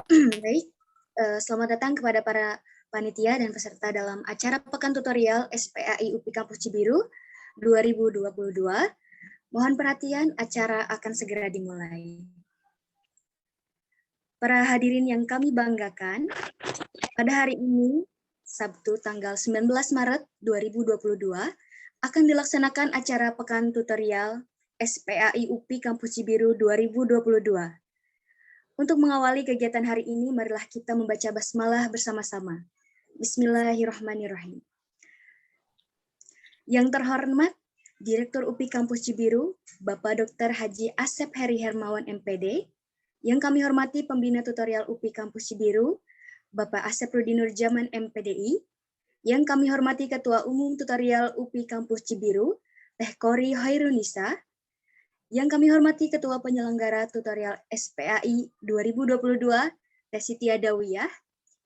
Baik, selamat datang kepada para panitia dan peserta dalam acara Pekan Tutorial SPAI UPI Kampus Cibiru 2022. Mohon perhatian, acara akan segera dimulai. Para hadirin yang kami banggakan, pada hari ini, Sabtu tanggal 19 Maret 2022, akan dilaksanakan acara Pekan Tutorial SPAI UPI Kampus Cibiru 2022. Untuk mengawali kegiatan hari ini, marilah kita membaca basmalah bersama-sama. Bismillahirrahmanirrahim. Yang terhormat, Direktur UPI Kampus Cibiru, Bapak Dr. Haji Asep Heri Hermawan MPD. Yang kami hormati Pembina Tutorial UPI Kampus Cibiru, Bapak Asep Rudi Nurjaman MPDI. Yang kami hormati Ketua Umum Tutorial UPI Kampus Cibiru, Teh Kori Hairunisa. Yang kami hormati Ketua Penyelenggara Tutorial SPAI 2022, Teh Siti Adawiyah.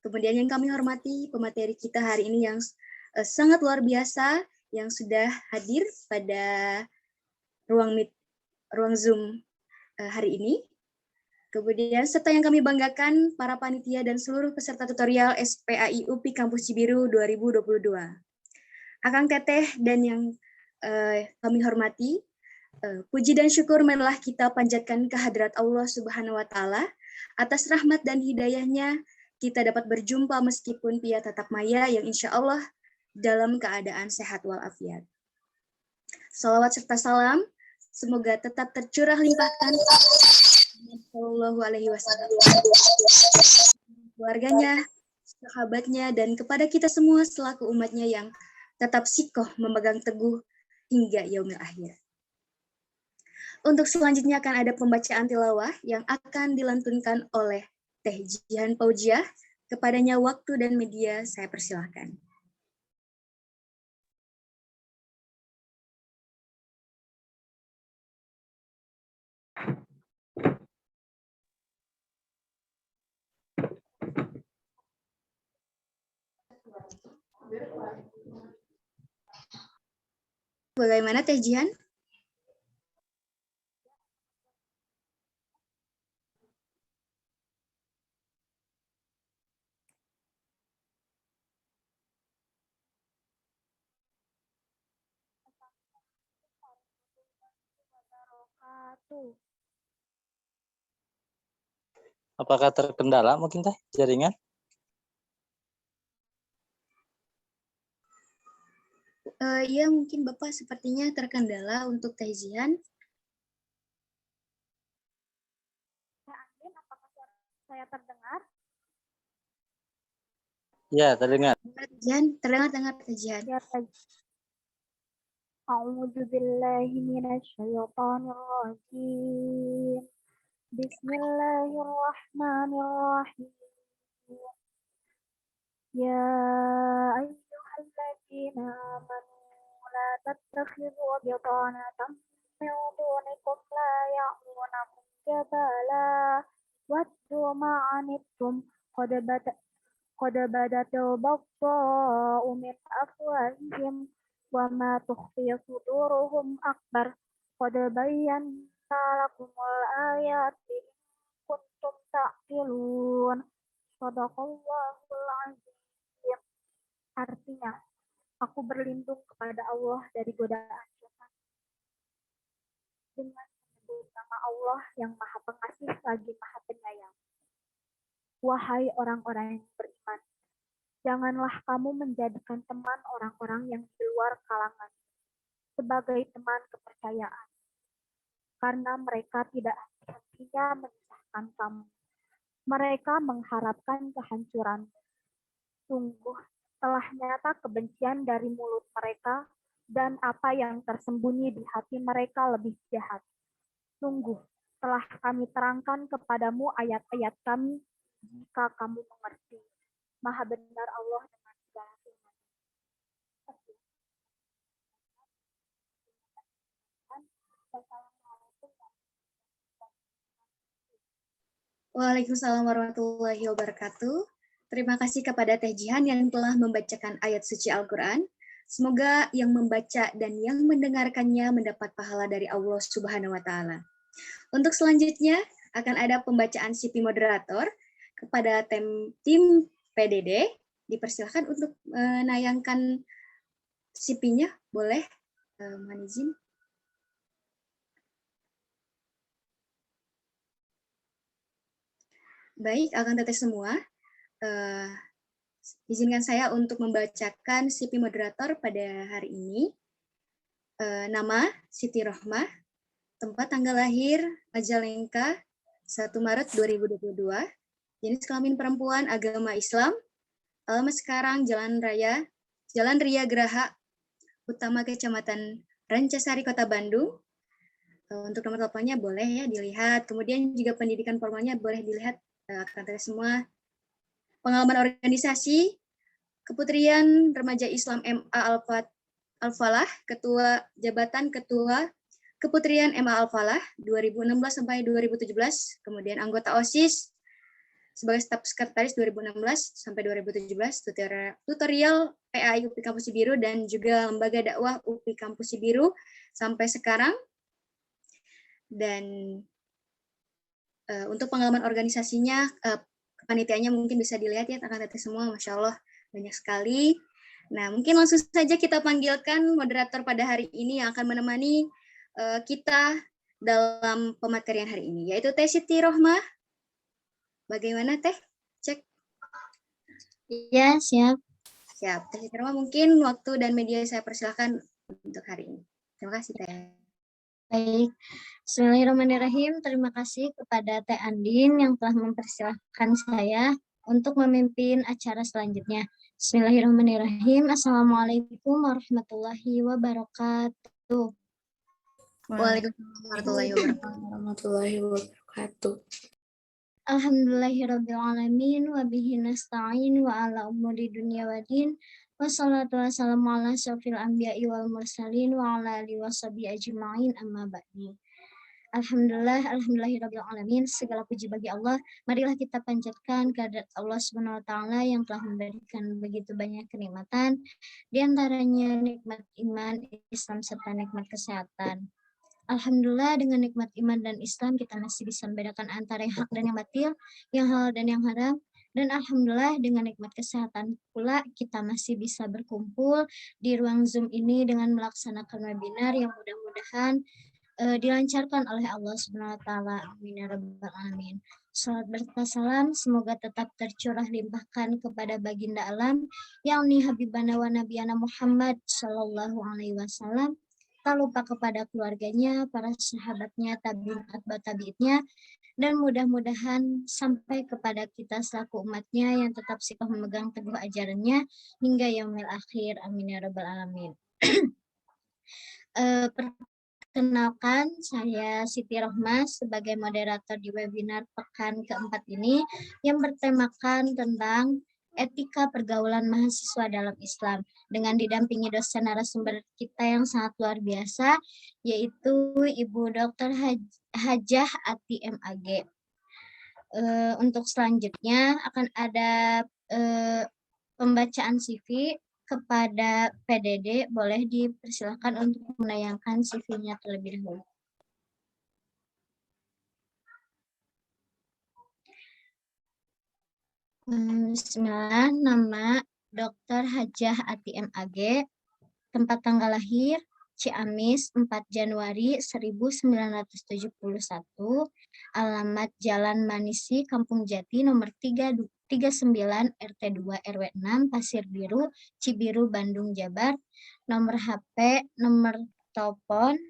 Kemudian yang kami hormati pemateri kita hari ini yang sangat luar biasa, yang sudah hadir pada ruang Zoom hari ini. Kemudian serta yang kami banggakan, para panitia dan seluruh peserta tutorial SPAI UPI Kampus Cibiru 2022. Akang Teteh dan yang kami hormati, puji dan syukur marilah kita panjatkan kehadirat Allah Subhanahu wa Ta'ala. Atas rahmat dan hidayahnya, kita dapat berjumpa meskipun via tatap maya yang insya Allah dalam keadaan sehat walafiat. Salawat serta salam, semoga tetap tercurah limpahkan Sallallahu Alaihi Wasallam, keluarganya, sahabatnya, dan kepada kita semua selaku umatnya yang tetap sikoh memegang teguh hingga yaumil akhir. Untuk selanjutnya akan ada pembacaan tilawah yang akan dilantunkan oleh Teh Jihan Paujiah. Kepadanya waktu dan media saya persilahkan. Bagaimana Teh Jihan? Apakah terkendala mungkin Teh jaringan? Iya, mungkin Bapak sepertinya terkendala untuk Teh Jihan. Apakah saya terdengar? Ya, terdengar. Jihan, terdengar Teh Jihan. Ya, A'udzu billahi minasyaitonir rajim. Bismillahirrahmanirrahim. Ya ayyuhalladzina amanu la tattakhidhu bitanatan min dunikum la ya'lunakum jabala waddu ma'anittum qad badatil baghdha'u min afwahihim wa ma tukhfi suduruhum akbar qad bayyana lakumul ayati in kuntum ta'qilun. Shadaqallahul azim. Artinya, aku berlindung kepada Allah dari godaan setan dengan menyebut nama Allah yang Maha Pengasih lagi Maha Penyayang. Wahai orang-orang yang beriman, janganlah kamu menjadikan teman orang-orang yang di luar kalangan sebagai teman kepercayaan, karena mereka tidak henti-hentinya menyusahkan kamu. Mereka mengharapkan kehancuran. Sungguh telah nyata kebencian dari mulut mereka dan apa yang tersembunyi di hati mereka lebih jahat. Sungguh telah kami terangkan kepadamu ayat-ayat kami jika kamu mengerti. Maha benar Allah dengan segala firman. Waalaikumsalam warahmatullahi wabarakatuh. Terima kasih kepada Teh Jihan yang telah membacakan ayat suci Al-Quran. Semoga yang membaca dan yang mendengarkannya mendapat pahala dari Allah Subhanahu wa Ta'ala. Untuk selanjutnya akan ada pembacaan CP moderator. kepada tim PDD, dipersilakan untuk menayangkan CP-nya, boleh, mohon izin. Baik, akan teteh semua, izinkan saya untuk membacakan CP moderator pada hari ini. Nama Siti Rohmah, tempat tanggal lahir Majalengka 1 Maret 2022, jenis kelamin perempuan, agama Islam, alamat sekarang Jalan Ria Geraha Utama Kecamatan Rancasari Kota Bandung. Untuk nomor teleponnya boleh ya dilihat, kemudian juga pendidikan formalnya boleh dilihat, akan semua. Pengalaman organisasi, Keputrian Remaja Islam MA Al-Falah, Ketua Jabatan Ketua Keputrian MA Al-Falah 2016 sampai 2017, kemudian anggota OSIS sebagai staf sekretaris 2016 sampai 2017, tutorial PAI UPI Kampus Cibiru dan juga lembaga dakwah UPI Kampus Cibiru sampai sekarang. Dan untuk pengalaman organisasinya, kepanitiaannya mungkin bisa dilihat ya, akan teteh semua, Masya Allah, banyak sekali. Nah, mungkin langsung saja kita panggilkan moderator pada hari ini yang akan menemani kita dalam pematerian hari ini, yaitu Teh Siti Rohmah. Bagaimana Teh? Cek. Iya, siap. Siap. Teh Siti Rohmah, mungkin waktu dan media saya persilakan untuk hari ini. Terima kasih Teh. Baik. Bismillahirrahmanirrahim. Terima kasih kepada Teh Andin yang telah mempersilahkan saya untuk memimpin acara selanjutnya. Bismillahirrahmanirrahim. Assalamualaikum warahmatullahi wabarakatuh. Waalaikumsalam warahmatullahi wabarakatuh. Alhamdulillahirrabbilalamin wa bihi nasta'in wa ala umuri dunya wa din. Wassalatu wassalamu ala asyrofil anbiya'i wal mursalin wa ala alihi washabihi ajma'in amma ba'di. Alhamdulillahirrabbilalamin. Segala puji bagi Allah. Marilah kita panjatkan kehadirat Allah Subhanahu wa taala yang telah memberikan begitu banyak kenikmatan, di antaranya nikmat iman, Islam serta nikmat kesehatan. Alhamdulillah dengan nikmat iman dan Islam kita masih bisa membedakan antara yang hak dan yang batil, yang halal dan yang haram. Dan alhamdulillah dengan nikmat kesehatan pula kita masih bisa berkumpul di ruang Zoom ini dengan melaksanakan webinar yang mudah-mudahan dilancarkan oleh Allah Subhanahu wa taala. Amin ya rabbal alamin. Salat berserta salam semoga tetap tercurah limpahkan kepada baginda alam yakni Habibana wa Nabiyana Muhammad sallallahu alaihi wasallam. Tak lupa kepada keluarganya, para sahabatnya, tabi'in, atba tabi'itnya, dan mudah-mudahan sampai kepada kita selaku umatnya yang tetap sikap memegang teguh ajarannya hingga yaumil akhir. Amin ya rabbal alamin. Perkenalkan, saya Siti Rohmah sebagai moderator di webinar pekan keempat ini yang bertemakan tentang etika pergaulan mahasiswa dalam Islam dengan didampingi dosen narasumber kita yang sangat luar biasa, yaitu Ibu Dr. Hajah Ati MAG. Untuk selanjutnya akan ada pembacaan CV kepada PDD. Boleh dipersilakan untuk menayangkan CV-nya terlebih dahulu. Bismillah, nama Dr. Hajah Ati MAG, tempat tanggal lahir Ciamis 4 Januari 1971, alamat Jalan Manisi, Kampung Jati, nomor 39 RT 2 RW 6, Pasir Biru, Cibiru, Bandung, Jabar. Nomor HP, nomor telepon,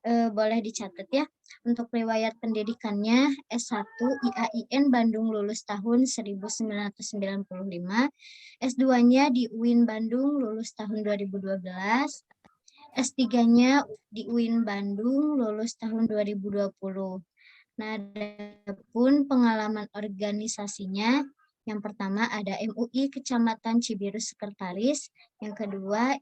boleh dicatat ya. Untuk riwayat pendidikannya S1 IAIN Bandung lulus tahun 1995, S2-nya di UIN Bandung lulus tahun 2012, S3-nya di UIN Bandung lulus tahun 2020. Nah, adapun pengalaman organisasinya, yang pertama ada MUI Kecamatan Cibiru Sekretaris, yang kedua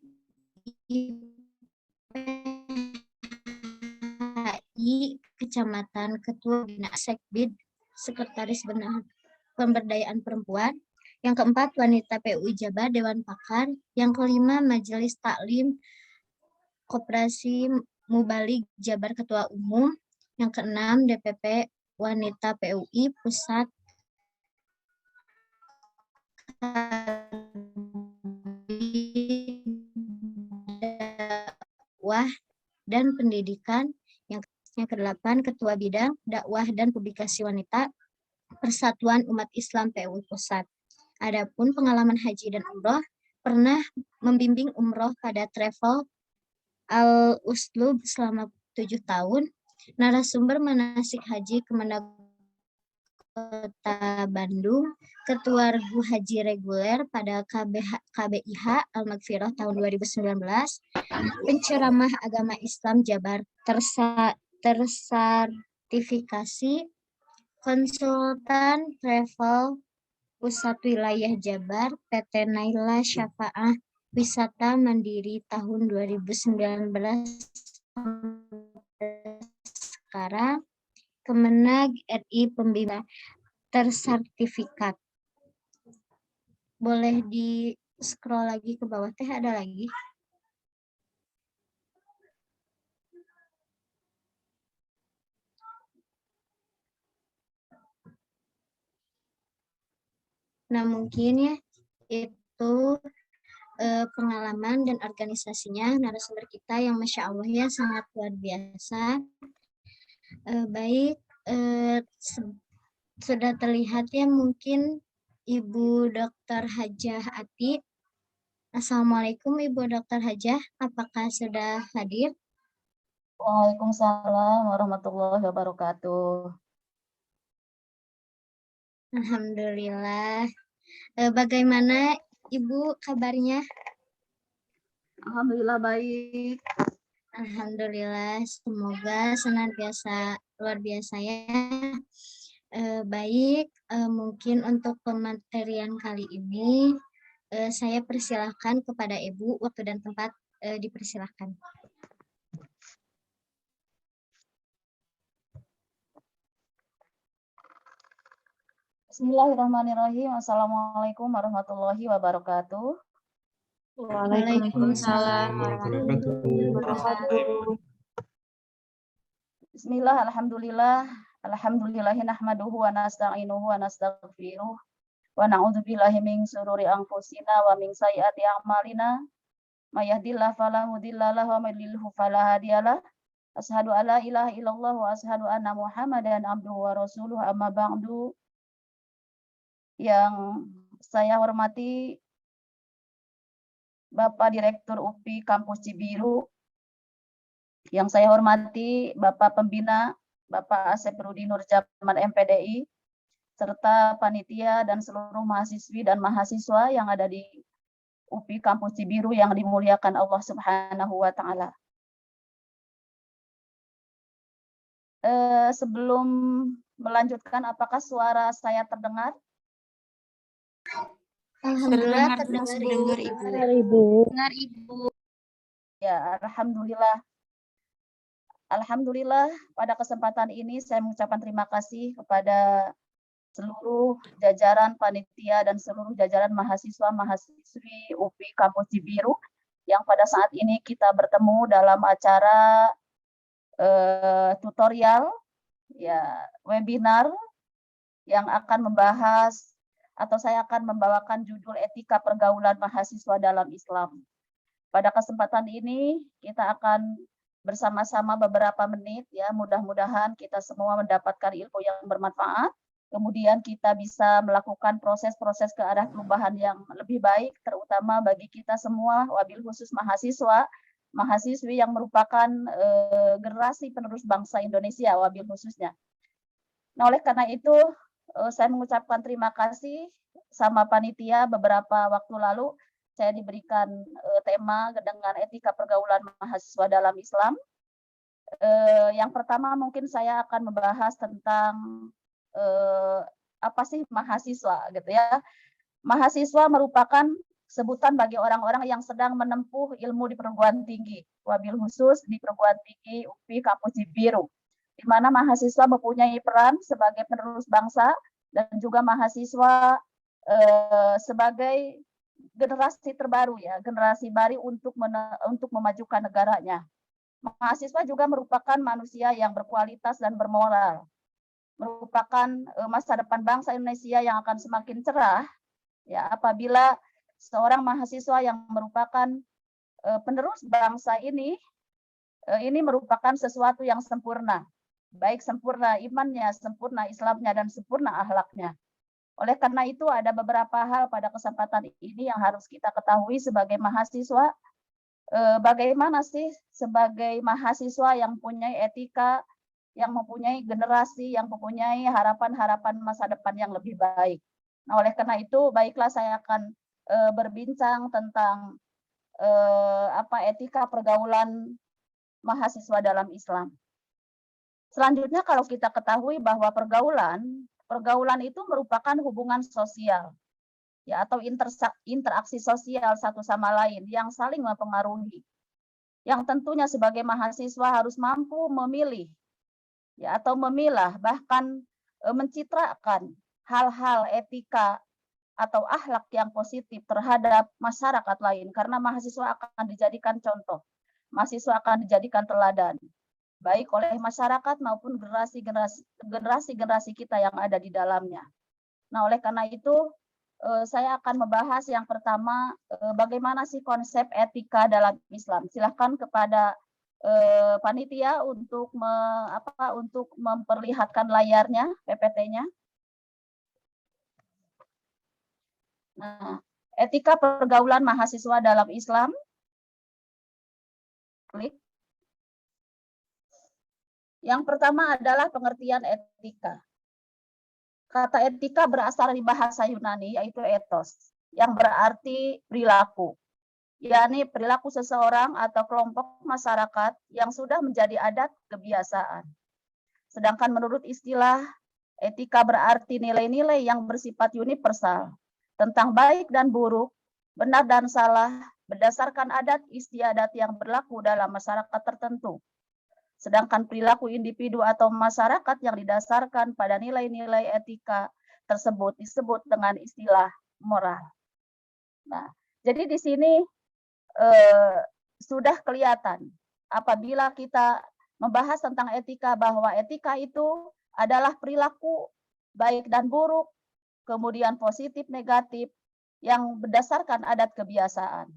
Kecamatan Ketua Bina Sekbid Sekretaris Pemberdayaan Perempuan, yang keempat Wanita PUI Jabar Dewan Pakar, yang kelima Majelis Taklim Koperasi Mubalig Jabar Ketua Umum, yang keenam DPP Wanita PUI Pusat dakwah dan pendidikan. Yang kedelapan, Ketua Bidang Dakwah dan Publikasi Wanita Persatuan Umat Islam PUI Pusat. Adapun pengalaman haji dan umroh, pernah membimbing umroh pada travel Al-Uslub selama 7 tahun, narasumber manasik haji Kemendag Kota Bandung, Ketua Regu Haji Reguler pada KBIH Al-Magfirah tahun 2019, penceramah agama Islam Jabar tersertifikasi, konsultan travel Pusat Wilayah Jabar, PT Naila Syafa'ah Wisata Mandiri tahun 2019 sekarang, Kemenag RI Pembina tersertifikat. Boleh di scroll lagi ke bawah teh, ada lagi. Nah, mungkin ya itu pengalaman dan organisasinya narasumber kita yang Masya Allah ya sangat luar biasa. Baik, sudah terlihat ya mungkin Ibu Dr. Hajah Ati. Assalamualaikum Ibu Dr. Hajah, apakah sudah hadir? Waalaikumsalam warahmatullahi wabarakatuh. Alhamdulillah. Bagaimana Ibu kabarnya? Alhamdulillah baik. Alhamdulillah, semoga senantiasa luar biasa ya. Baik, mungkin untuk pematerian kali ini saya persilahkan kepada Ibu, waktu dan tempat dipersilahkan. Bismillahirrahmanirrahim. Assalamualaikum warahmatullahi wabarakatuh. Waalaikumsalam warahmatullahi wabarakatuh. Bismillah, alhamdulillah. Alhamdulillahi nahmaduhu wa nasta'inuhu wa nastaghfiruh. Wa na'udzubillahi min syururi anfusina wa min sayyiati a'malina. May yahdihillahu fala mudhillalah wa may yudlilhu fala hadiyalah. Asyhadu an la ilaha illallah wa asyhadu anna Muhammadan abduhu wa rasuluh, amma ba'du. Yang saya hormati Bapak Direktur UPI Kampus Cibiru, yang saya hormati Bapak Pembina, Bapak Asep Rudi Nurjaman MPDI, serta panitia dan seluruh mahasiswi dan mahasiswa yang ada di UPI Kampus Cibiru yang dimuliakan Allah Subhanahu wa Ta'ala. Sebelum melanjutkan, apakah suara saya terdengar? Alhamdulillah terdengar Ibu. Dengar Ibu. Ya, alhamdulillah. Alhamdulillah, pada kesempatan ini saya mengucapkan terima kasih kepada seluruh jajaran panitia dan seluruh jajaran mahasiswa-mahasiswi UPI Kampus Cibiru yang pada saat ini kita bertemu dalam acara tutorial, ya, webinar yang akan membahas atau saya akan membawakan judul Etika Pergaulan Mahasiswa dalam Islam. Pada kesempatan ini kita akan bersama-sama beberapa menit, ya, mudah-mudahan kita semua mendapatkan ilmu yang bermanfaat, kemudian kita bisa melakukan proses-proses ke arah perubahan yang lebih baik, terutama bagi kita semua, wabil khusus mahasiswi yang merupakan generasi penerus bangsa Indonesia, wabil khususnya. Nah, oleh karena itu, saya mengucapkan terima kasih sama panitia. Beberapa waktu lalu saya diberikan tema dengan etika pergaulan mahasiswa dalam Islam. Yang pertama mungkin saya akan membahas tentang apa sih mahasiswa, gitu ya. Mahasiswa merupakan sebutan bagi orang-orang yang sedang menempuh ilmu di perguruan tinggi, wabil khusus di perguruan tinggi UPI Kampus Cibiru, di mana mahasiswa mempunyai peran sebagai penerus bangsa dan juga mahasiswa sebagai generasi terbaru, ya, generasi baru untuk memajukan negaranya. Mahasiswa juga merupakan manusia yang berkualitas dan bermoral, merupakan masa depan bangsa Indonesia yang akan semakin cerah Ya, apabila seorang mahasiswa yang merupakan penerus bangsa ini merupakan sesuatu yang sempurna, baik sempurna imannya, sempurna Islamnya, dan sempurna akhlaknya. Oleh karena itu ada beberapa hal pada kesempatan ini yang harus kita ketahui sebagai mahasiswa. Bagaimana sih sebagai mahasiswa yang punya etika, yang mempunyai generasi, yang mempunyai harapan-harapan masa depan yang lebih baik. Nah, oleh karena itu, baiklah saya akan berbincang tentang etika pergaulan mahasiswa dalam Islam. Selanjutnya, kalau kita ketahui bahwa pergaulan itu merupakan hubungan sosial, ya, atau interaksi sosial satu sama lain yang saling mempengaruhi. Yang tentunya sebagai mahasiswa harus mampu memilih, ya, atau memilah, bahkan mencitrakan hal-hal etika atau akhlak yang positif terhadap masyarakat lain, karena mahasiswa akan dijadikan contoh, mahasiswa akan dijadikan teladan, baik oleh masyarakat maupun generasi kita yang ada di dalamnya. Nah, oleh karena itu, saya akan membahas yang pertama, bagaimana sih konsep etika dalam Islam. Silahkan kepada panitia untuk memperlihatkan layarnya, PPT-nya. Nah, etika pergaulan mahasiswa dalam Islam. Klik. Yang pertama adalah pengertian etika. Kata etika berasal dari bahasa Yunani, yaitu ethos, yang berarti perilaku, yakni perilaku seseorang atau kelompok masyarakat yang sudah menjadi adat kebiasaan. Sedangkan menurut istilah, etika berarti nilai-nilai yang bersifat universal, tentang baik dan buruk, benar dan salah, berdasarkan adat istiadat yang berlaku dalam masyarakat tertentu. Sedangkan perilaku individu atau masyarakat yang didasarkan pada nilai-nilai etika tersebut disebut dengan istilah moral. Nah, jadi di sini sudah kelihatan apabila kita membahas tentang etika, bahwa etika itu adalah perilaku baik dan buruk, kemudian positif, negatif, yang berdasarkan adat kebiasaan.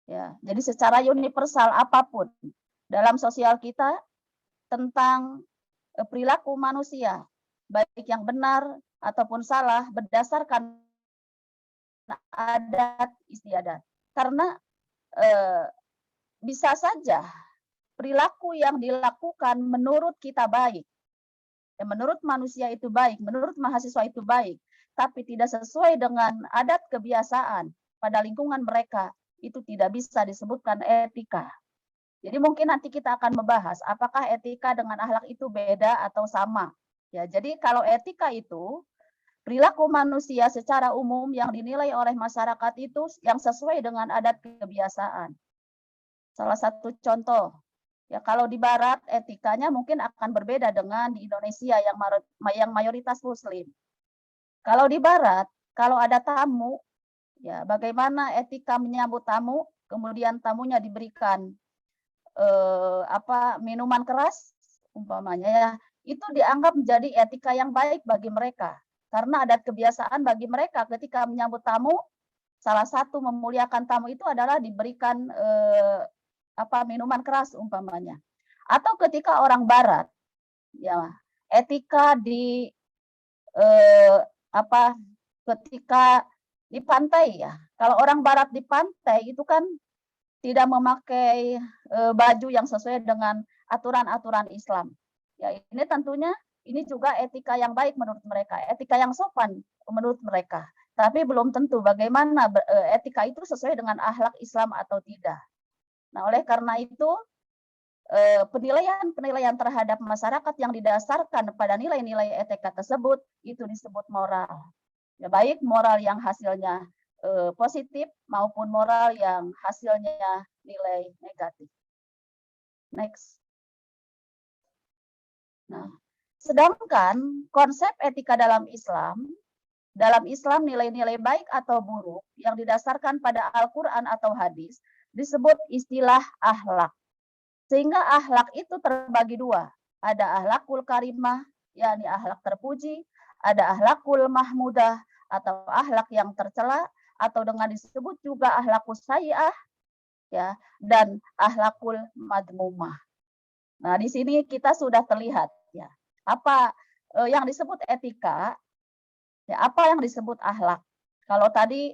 Ya, jadi secara universal apapun dalam sosial kita tentang perilaku manusia, baik yang benar ataupun salah, berdasarkan adat istiadat. Karena bisa saja perilaku yang dilakukan menurut kita baik, ya, menurut manusia itu baik, menurut mahasiswa itu baik, tapi tidak sesuai dengan adat kebiasaan pada lingkungan mereka, itu tidak bisa disebutkan etika. Jadi mungkin nanti kita akan membahas apakah etika dengan akhlak itu beda atau sama. Ya, jadi kalau etika itu perilaku manusia secara umum yang dinilai oleh masyarakat itu yang sesuai dengan adat kebiasaan. Salah satu contoh, ya, kalau di Barat etikanya mungkin akan berbeda dengan di Indonesia yang mayoritas Muslim. Kalau di Barat, kalau ada tamu, ya, bagaimana etika menyambut tamu, kemudian tamunya diberikan minuman keras umpamanya, ya, itu dianggap menjadi etika yang baik bagi mereka, karena adat kebiasaan bagi mereka ketika menyambut tamu, salah satu memuliakan tamu itu adalah diberikan minuman keras umpamanya. Atau ketika orang Barat, ya, etika ketika di pantai, ya, kalau orang Barat di pantai itu kan tidak memakai baju yang sesuai dengan aturan-aturan Islam. Ya, ini tentunya ini juga etika yang baik menurut mereka, etika yang sopan menurut mereka. Tapi belum tentu bagaimana etika itu sesuai dengan akhlak Islam atau tidak. Nah, oleh karena itu penilaian terhadap masyarakat yang didasarkan pada nilai-nilai etika tersebut itu disebut moral. Ya, baik moral yang hasilnya positif maupun moral yang hasilnya nilai negatif. Next. Nah, sedangkan konsep etika dalam Islam nilai-nilai baik atau buruk yang didasarkan pada Al-Quran atau hadis disebut istilah akhlak. Sehingga akhlak itu terbagi dua. Ada akhlakul karimah, yakni akhlak terpuji, ada akhlakul mahmudah, atau akhlak yang tercela, atau dengan disebut juga akhlakul sayyi'ah, ya, dan akhlakul madmumah. Nah, di sini kita sudah terlihat ya, apa yang disebut etika, ya, apa yang disebut akhlak. Kalau tadi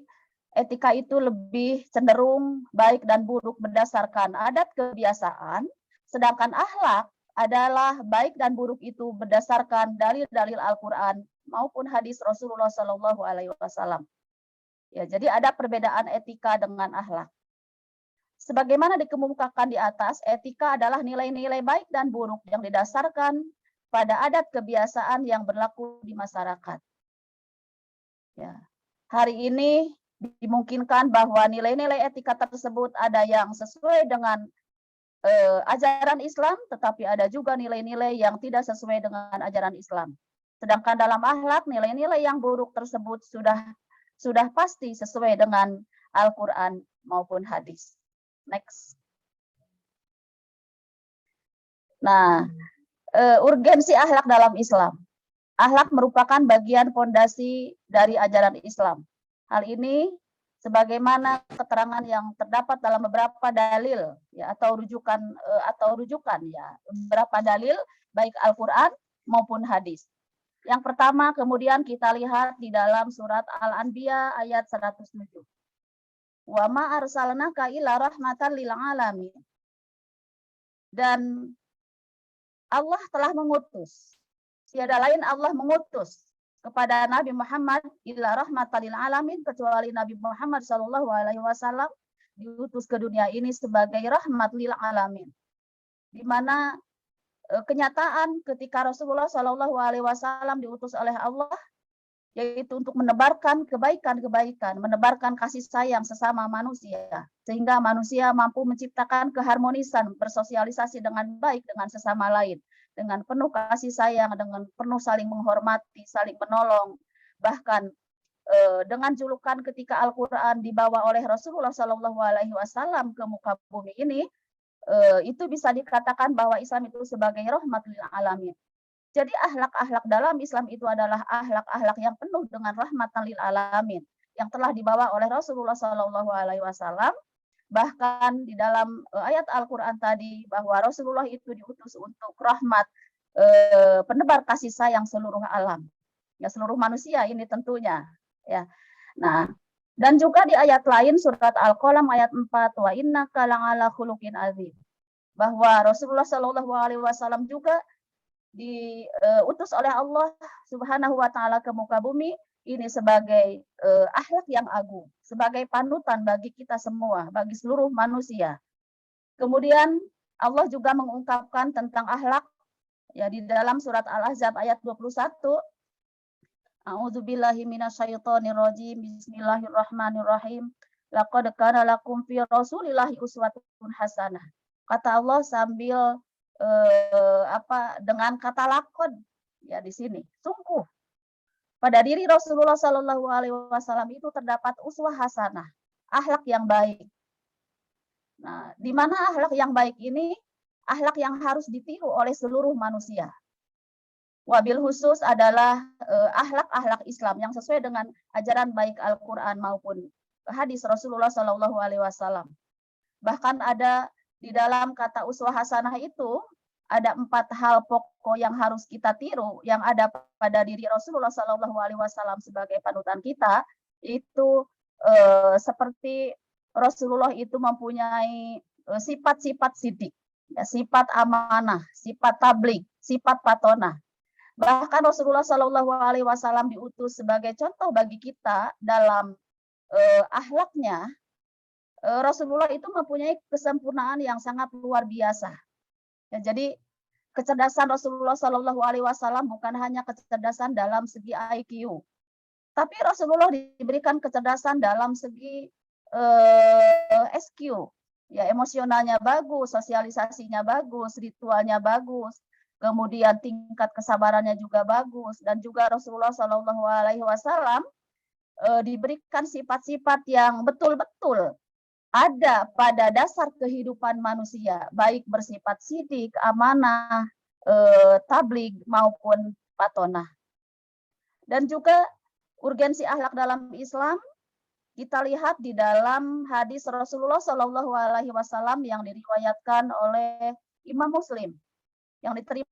etika itu lebih cenderung baik dan buruk berdasarkan adat kebiasaan, sedangkan akhlak adalah baik dan buruk itu berdasarkan dalil-dalil Al-Qur'an maupun hadis Rasulullah Shallallahu alaihi wasallam. Ya, jadi ada perbedaan etika dengan akhlak. Sebagaimana dikemukakan di atas, etika adalah nilai-nilai baik dan buruk yang didasarkan pada adat kebiasaan yang berlaku di masyarakat. Ya. Hari ini dimungkinkan bahwa nilai-nilai etika tersebut ada yang sesuai dengan ajaran Islam, tetapi ada juga nilai-nilai yang tidak sesuai dengan ajaran Islam. Sedangkan dalam akhlak, nilai-nilai yang buruk tersebut sudah pasti sesuai dengan Al-Quran maupun hadis. Next. Nah, urgensi akhlak dalam Islam. Akhlak merupakan bagian fondasi dari ajaran Islam. Hal ini sebagaimana keterangan yang terdapat dalam beberapa dalil ya atau rujukan ya, beberapa dalil baik Al-Qur'an maupun hadis. Yang pertama kemudian kita lihat di dalam surat Al-Anbiya ayat 107. Wa ma arsalnaka illa rahmatan lil alamin. Dan Allah telah mengutus, tiada lain Allah mengutus kepada Nabi Muhammad illa rahmatan lil alamin, kecuali Nabi Muhammad sallallahu alaihi wasallam diutus ke dunia ini sebagai rahmat lil alamin. Di mana kenyataan ketika Rasulullah sallallahu alaihi wasallam diutus oleh Allah yaitu untuk menebarkan kebaikan-kebaikan, menebarkan kasih sayang sesama manusia sehingga manusia mampu menciptakan keharmonisan, bersosialisasi dengan baik dengan sesama lain, dengan penuh kasih sayang, dengan penuh saling menghormati, saling menolong. Bahkan dengan julukan ketika Al-Quran dibawa oleh Rasulullah Shallallahu Alaihi Wasallam ke muka bumi ini, itu bisa dikatakan bahwa Islam itu sebagai rahmat lil alamin. Jadi akhlak-akhlak dalam Islam itu adalah akhlak-akhlak yang penuh dengan rahmatan lil alamin yang telah dibawa oleh Rasulullah Shallallahu Alaihi Wasallam. Bahkan di dalam ayat Al-Quran tadi bahwa Rasulullah itu diutus untuk rahmat, penebar kasih sayang seluruh alam, ya seluruh manusia ini tentunya. Ya, nah dan juga di ayat lain surat Al-Qalam ayat 4, wa innaka la'ala khuluqin azim, bahwa Rasulullah Shallallahu Alaihi Wasallam juga diutus oleh Allah Subhanahu Wa Taala ke muka bumi ini sebagai akhlak yang agung, sebagai panutan bagi kita semua, bagi seluruh manusia. Kemudian Allah juga mengungkapkan tentang akhlak ya di dalam surat Al-Ahzab ayat 21. A'udzubillahi minasyaitonir rajim. Bismillahirrahmanirrahim. Laqad kana lakum fi Rasulillahi uswatun hasanah. Kata Allah sambil dengan kata lakon ya di sini. Sungguh pada diri Rasulullah Shallallahu Alaihi Wasallam itu terdapat uswah hasanah, akhlak yang baik. Nah, di mana akhlak yang baik ini akhlak yang harus ditiru oleh seluruh manusia. Wabil khusus adalah akhlak-akhlak Islam yang sesuai dengan ajaran baik Al-Quran maupun hadis Rasulullah Shallallahu Alaihi Wasallam. Bahkan ada di dalam kata uswah hasanah itu ada 4 hal pokok yang harus kita tiru yang ada pada diri Rasulullah Shallallahu Alaihi Wasallam sebagai panutan kita. Itu seperti Rasulullah itu mempunyai sifat-sifat sidik, ya, sifat amanah, sifat tabligh, sifat patonah. Bahkan Rasulullah Shallallahu Alaihi Wasallam diutus sebagai contoh bagi kita dalam akhlaknya. Rasulullah itu mempunyai kesempurnaan yang sangat luar biasa. Ya, jadi kecerdasan Rasulullah Shallallahu Alaihi Wasallam bukan hanya kecerdasan dalam segi IQ, tapi Rasulullah diberikan kecerdasan dalam segi SQ, ya emosionalnya bagus, sosialisasinya bagus, ritualnya bagus, kemudian tingkat kesabarannya juga bagus, dan juga Rasulullah Shallallahu Alaihi Wasallam diberikan sifat-sifat yang betul-betul ada pada dasar kehidupan manusia, baik bersifat sidik, amanah, tabligh maupun patonah. Dan juga Urgensi akhlak dalam Islam kita lihat di dalam hadis Rasulullah Shallallahu Alaihi Wasallam yang diriwayatkan oleh Imam Muslim, yang diterima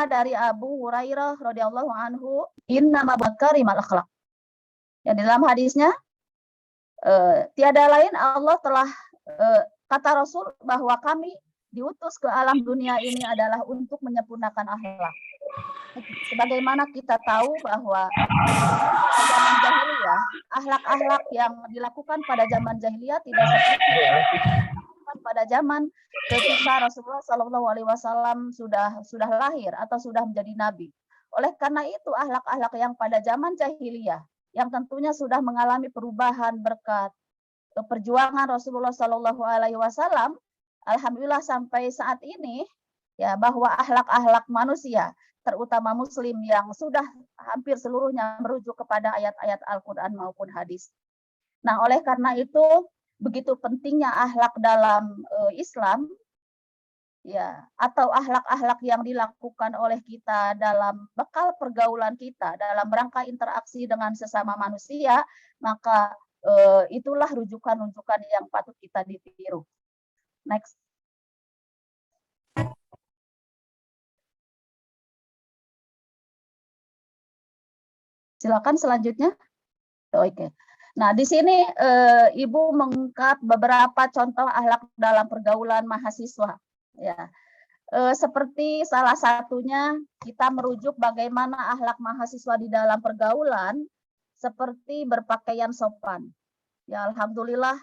dari Abu Hurairah radhiyallahu anhu, innama makarimal akhlak. Yang di dalam hadisnya, tiada lain Allah telah kata Rasul bahwa kami diutus ke alam dunia ini adalah untuk menyempurnakan akhlak. Sebagaimana kita tahu bahwa zaman jahiliyah, akhlak-akhlak yang dilakukan pada zaman jahiliyah tidak seperti yang dilakukan pada zaman ketika Rasulullah Shallallahu Alaihi Wasallam sudah lahir atau sudah menjadi nabi. Oleh karena itu, akhlak-akhlak yang pada zaman jahiliyah yang tentunya sudah mengalami perubahan berkat perjuangan Rasulullah Shallallahu Alaihi Wasallam, alhamdulillah sampai saat ini ya, bahwa akhlak-akhlak manusia terutama Muslim yang sudah hampir seluruhnya merujuk kepada ayat-ayat Al-Quran maupun hadis. Nah, oleh karena itu begitu pentingnya akhlak dalam Islam, ya, atau akhlak-akhlak yang dilakukan oleh kita dalam bekal pergaulan kita dalam rangka interaksi dengan sesama manusia, maka itulah rujukan-rujukan yang patut kita ditiru. Next. Silakan selanjutnya. Oke. Nah, di sini Ibu mengungkap beberapa contoh akhlak dalam pergaulan mahasiswa. Ya, seperti salah satunya kita merujuk bagaimana akhlak mahasiswa di dalam pergaulan, seperti berpakaian sopan. Ya, alhamdulillah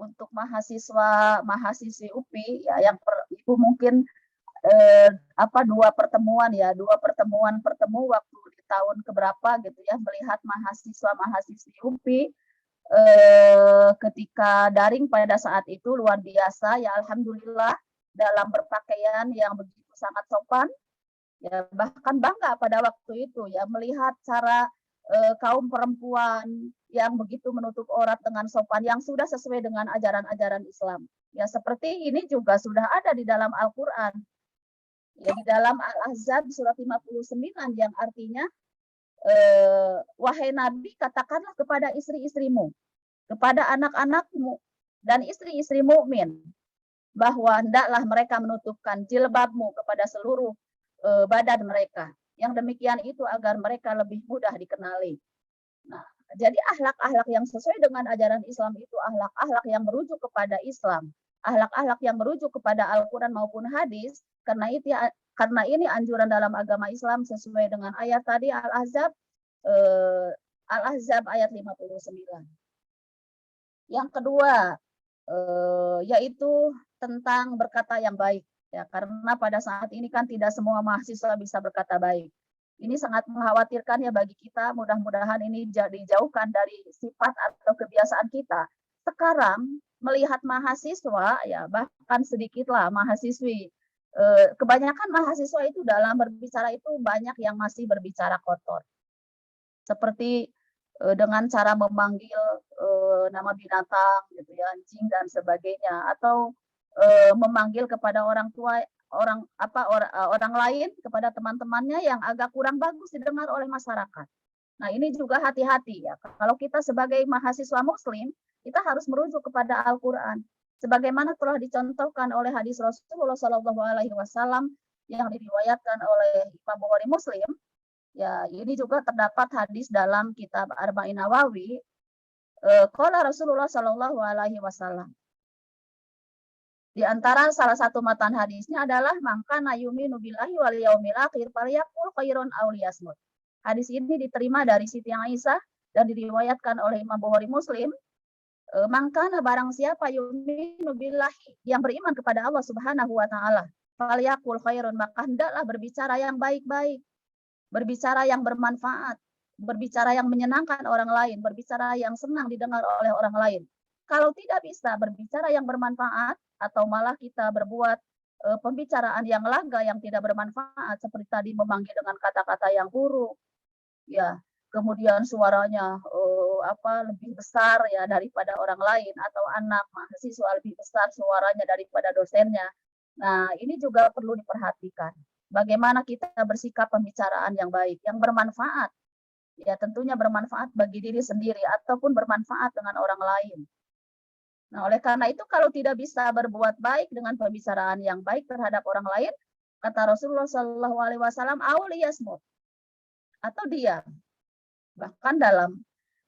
untuk mahasiswi UPI ya, yang Ibu mungkin dua pertemuan waktu di tahun keberapa gitu ya, melihat mahasiswa-mahasiswi UPI ketika daring pada saat itu luar biasa ya, alhamdulillah dalam berpakaian yang begitu sangat sopan ya, bahkan bangga pada waktu itu ya melihat cara kaum perempuan yang begitu menutup aurat dengan sopan yang sudah sesuai dengan ajaran-ajaran Islam. Ya, seperti ini juga sudah ada di dalam Al-Qur'an. Ya, di dalam Al-Ahzab surat 59 yang artinya wahai Nabi, katakanlah kepada istri-istrimu, kepada anak-anakmu dan istri-istri mukmin bahwa hendaklah mereka menutupkan jilbabmu kepada seluruh badan mereka. Yang demikian itu agar mereka lebih mudah dikenali. Nah, jadi akhlak-akhlak yang sesuai dengan ajaran Islam itu akhlak-akhlak yang merujuk kepada Islam, akhlak-akhlak yang merujuk kepada Al-Quran maupun hadis. Karena ini anjuran dalam agama Islam sesuai dengan ayat tadi Al-Ahzab ayat 59. Yang kedua yaitu tentang berkata yang baik. Ya, karena pada saat ini kan tidak semua mahasiswa bisa berkata baik. Ini sangat mengkhawatirkan ya bagi kita. Mudah-mudahan ini dijauhkan dari sifat atau kebiasaan kita. Sekarang melihat mahasiswa ya, bahkan sedikitlah mahasiswi. Kebanyakan mahasiswa itu dalam berbicara itu banyak yang masih berbicara kotor. Seperti dengan cara memanggil nama binatang gitu ya, anjing dan sebagainya, atau memanggil kepada orang tua orang lain, kepada teman-temannya yang agak kurang bagus didengar oleh masyarakat. Nah, ini juga hati-hati ya. Kalau kita sebagai mahasiswa Muslim, kita harus merujuk kepada Al-Qur'an. Sebagaimana telah dicontohkan oleh hadis Rasulullah Shallallahu Alaihi Wasallam yang diriwayatkan oleh Imam Bukhari Muslim. Ya, ini juga terdapat hadis dalam kitab Arba'in Nawawi. Qala Rasulullah Shallallahu Alaihi Wasallam. Di antara salah satu matan hadisnya adalah maka nayuminu billahi wal yaumil akhir falyaqul khairon aw liyasmut. Hadis ini diterima dari Siti Aisyah dan diriwayatkan oleh Imam Bukhari Muslim. Mangkana barang siapa yuminu billahi, yang beriman kepada Allah Subhanahu wa taala, falyaqul khairon, maka hendaklah berbicara yang baik-baik, berbicara yang bermanfaat, berbicara yang menyenangkan orang lain, berbicara yang senang didengar oleh orang lain. Kalau tidak bisa berbicara yang bermanfaat, atau malah kita berbuat pembicaraan yang laga yang tidak bermanfaat, seperti tadi memanggil dengan kata-kata yang buruk, ya, kemudian suaranya lebih besar ya daripada orang lain, atau anak mahasiswa lebih besar suaranya daripada dosennya. Nah, ini juga perlu diperhatikan. bagaimana kita bersikap pembicaraan yang baik, yang bermanfaat. Ya, tentunya bermanfaat bagi diri sendiri ataupun bermanfaat dengan orang lain. Nah, oleh karena itu kalau tidak bisa berbuat baik dengan pembicaraan yang baik terhadap orang lain, kata Rasulullah Shallallahu Alaihi Wasallam, "Auliyasmut" atau diam. Bahkan dalam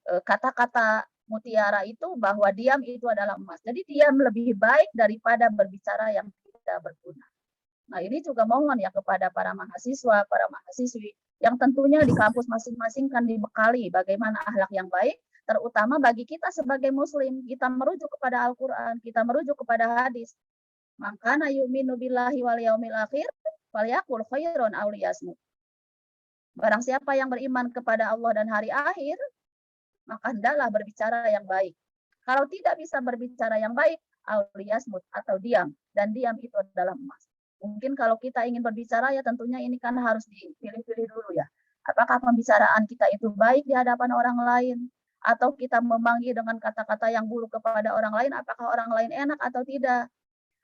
kata-kata mutiara itu bahwa diam itu adalah emas. Jadi diam lebih baik daripada berbicara yang tidak berguna. Nah, ini juga mohon ya kepada para mahasiswa, para mahasiswi yang tentunya di kampus masing-masing kan dibekali bagaimana akhlak yang baik, terutama bagi kita sebagai muslim, kita merujuk kepada Al-Qur'an, kita merujuk kepada hadis. Maka yu'minu billahi wal yaumil akhir falyaqul khairon aw liyasmut. Barang siapa yang beriman kepada Allah dan hari akhir, maka hendaklah berbicara yang baik. Kalau tidak bisa berbicara yang baik, aw liyasmut atau diam, dan diam itu adalah emas. Mungkin kalau kita ingin berbicara ya tentunya ini kan harus dipilih-pilih dulu ya. Apakah pembicaraan kita itu baik di hadapan orang lain? Atau kita memanggil dengan kata-kata yang buruk kepada orang lain, apakah orang lain enak atau tidak?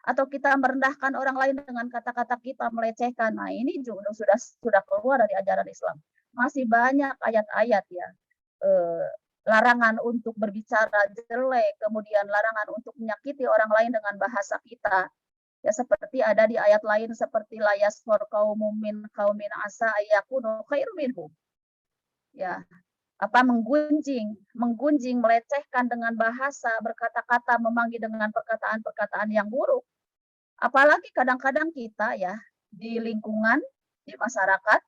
Atau kita merendahkan orang lain dengan kata-kata kita melecehkan. Nah, ini juga sudah keluar dari ajaran Islam. Masih banyak ayat-ayat ya. Larangan untuk berbicara jelek, kemudian larangan untuk menyakiti orang lain dengan bahasa kita. Ya seperti ada di ayat lain seperti la yaskhar qaumun min qaumin asa ayyakunu khairum minhum. Ya, apa menggunjing, melecehkan dengan bahasa, berkata-kata, memanggil dengan perkataan-perkataan yang buruk. Apalagi kadang-kadang kita ya di lingkungan, di masyarakat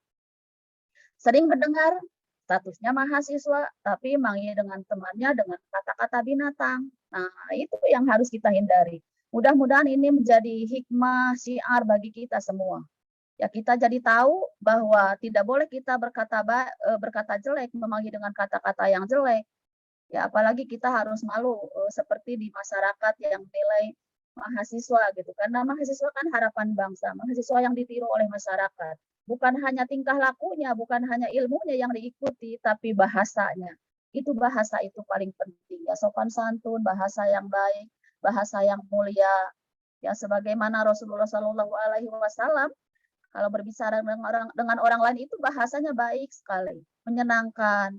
sering mendengar statusnya mahasiswa tapi manggil dengan temannya dengan kata-kata binatang. Nah, itu yang harus kita hindari. Mudah-mudahan ini menjadi hikmah syiar bagi kita semua. Ya, kita jadi tahu bahwa tidak boleh kita berkata jelek, memanggil dengan kata-kata yang jelek. Ya, apalagi kita harus malu seperti di masyarakat yang nilai mahasiswa gitu. Karena mahasiswa kan harapan bangsa, mahasiswa yang ditiru oleh masyarakat. Bukan hanya tingkah lakunya, bukan hanya ilmunya yang diikuti, tapi bahasanya. Bahasa itu paling penting. Ya, sopan santun, bahasa yang baik, bahasa yang mulia. Ya, sebagaimana Rasulullah Shallallahu Alaihi Wasallam kalau berbicara dengan orang lain itu bahasanya baik sekali, menyenangkan.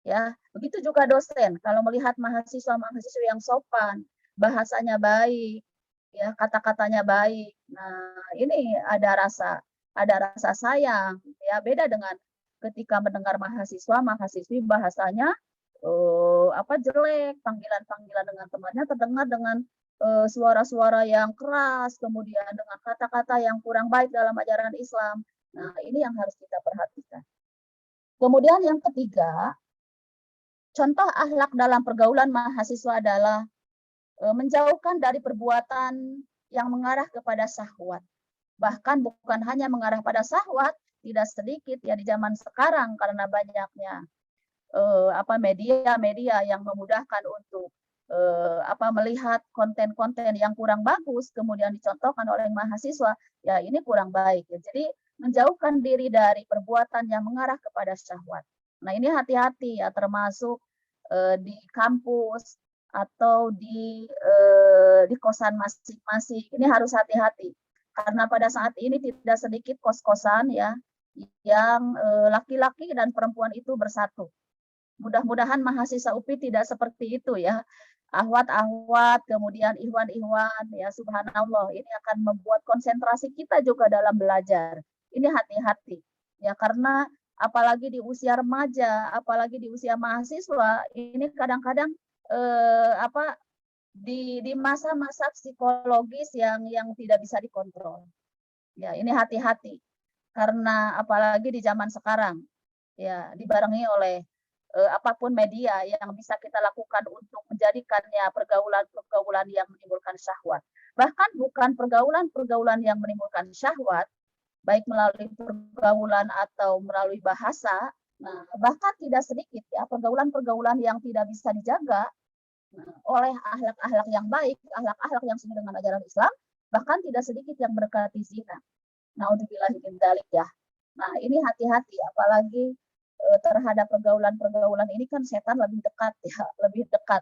Ya, begitu juga dosen. Kalau melihat mahasiswa yang sopan, bahasanya baik, ya kata-katanya baik. Nah, ini ada rasa sayang. Ya, beda dengan ketika mendengar mahasiswi bahasanya jelek, panggilan-panggilan dengan temannya terdengar dengan suara-suara yang keras, kemudian dengan kata-kata yang kurang baik dalam ajaran Islam. Nah, ini yang harus kita perhatikan. Kemudian yang ketiga, contoh akhlak dalam pergaulan mahasiswa adalah menjauhkan dari perbuatan yang mengarah kepada syahwat. Bahkan bukan hanya mengarah pada syahwat, tidak sedikit ya di zaman sekarang karena banyaknya media-media yang memudahkan untuk melihat konten-konten yang kurang bagus kemudian dicontohkan oleh mahasiswa, ya ini kurang baik ya. Jadi menjauhkan diri dari perbuatan yang mengarah kepada syahwat. Nah, ini hati-hati ya, termasuk di kampus atau di kosan masing-masing. Ini harus hati-hati karena pada saat ini tidak sedikit kos-kosan ya yang laki-laki dan perempuan itu bersatu. Mudah-mudahan mahasiswa UPI tidak seperti itu ya. Ahwat-ahwat, kemudian ihwan-ihwan, ya subhanallah. Ini akan membuat konsentrasi kita juga dalam belajar. Ini hati-hati. Ya, karena apalagi di usia remaja, apalagi di usia mahasiswa, ini kadang-kadang di masa-masa psikologis yang tidak bisa dikontrol. Ya, ini hati-hati. Karena apalagi di zaman sekarang, ya dibarengi oleh apapun media yang bisa kita lakukan untuk menjadikannya pergaulan-pergaulan yang menimbulkan syahwat. Bahkan bukan pergaulan-pergaulan yang menimbulkan syahwat, baik melalui pergaulan atau melalui bahasa, nah, bahkan tidak sedikit ya pergaulan-pergaulan yang tidak bisa dijaga oleh akhlak-akhlak yang baik, akhlak-akhlak yang sesuai dengan ajaran Islam, bahkan tidak sedikit yang mendekati zina. Naudzubillahi min dzalik ya. Nah, ini hati-hati apalagi terhadap pergaulan-pergaulan ini kan setan lebih dekat ya, lebih dekat.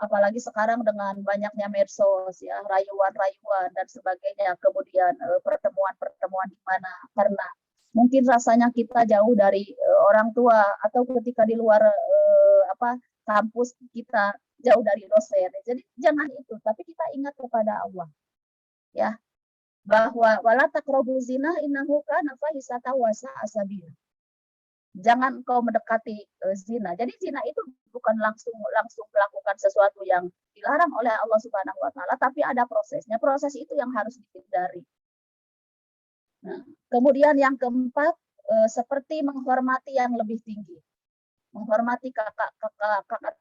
apalagi sekarang dengan banyaknya medsos ya, rayuan-rayuan dan sebagainya, kemudian pertemuan-pertemuan di mana karena mungkin rasanya kita jauh dari orang tua atau ketika di luar kampus kita jauh dari dosen. Jadi jangan itu, tapi kita ingat kepada Allah ya, bahwa wala taqrabu zina innahu kana fahisatan wa sa'a sabila. Jangan engkau mendekati zina. Jadi zina itu bukan langsung melakukan sesuatu yang dilarang oleh Allah Subhanahu wa taala, tapi ada prosesnya. Proses itu yang harus dihindari. Nah, kemudian yang keempat, seperti menghormati yang lebih tinggi. Menghormati kakak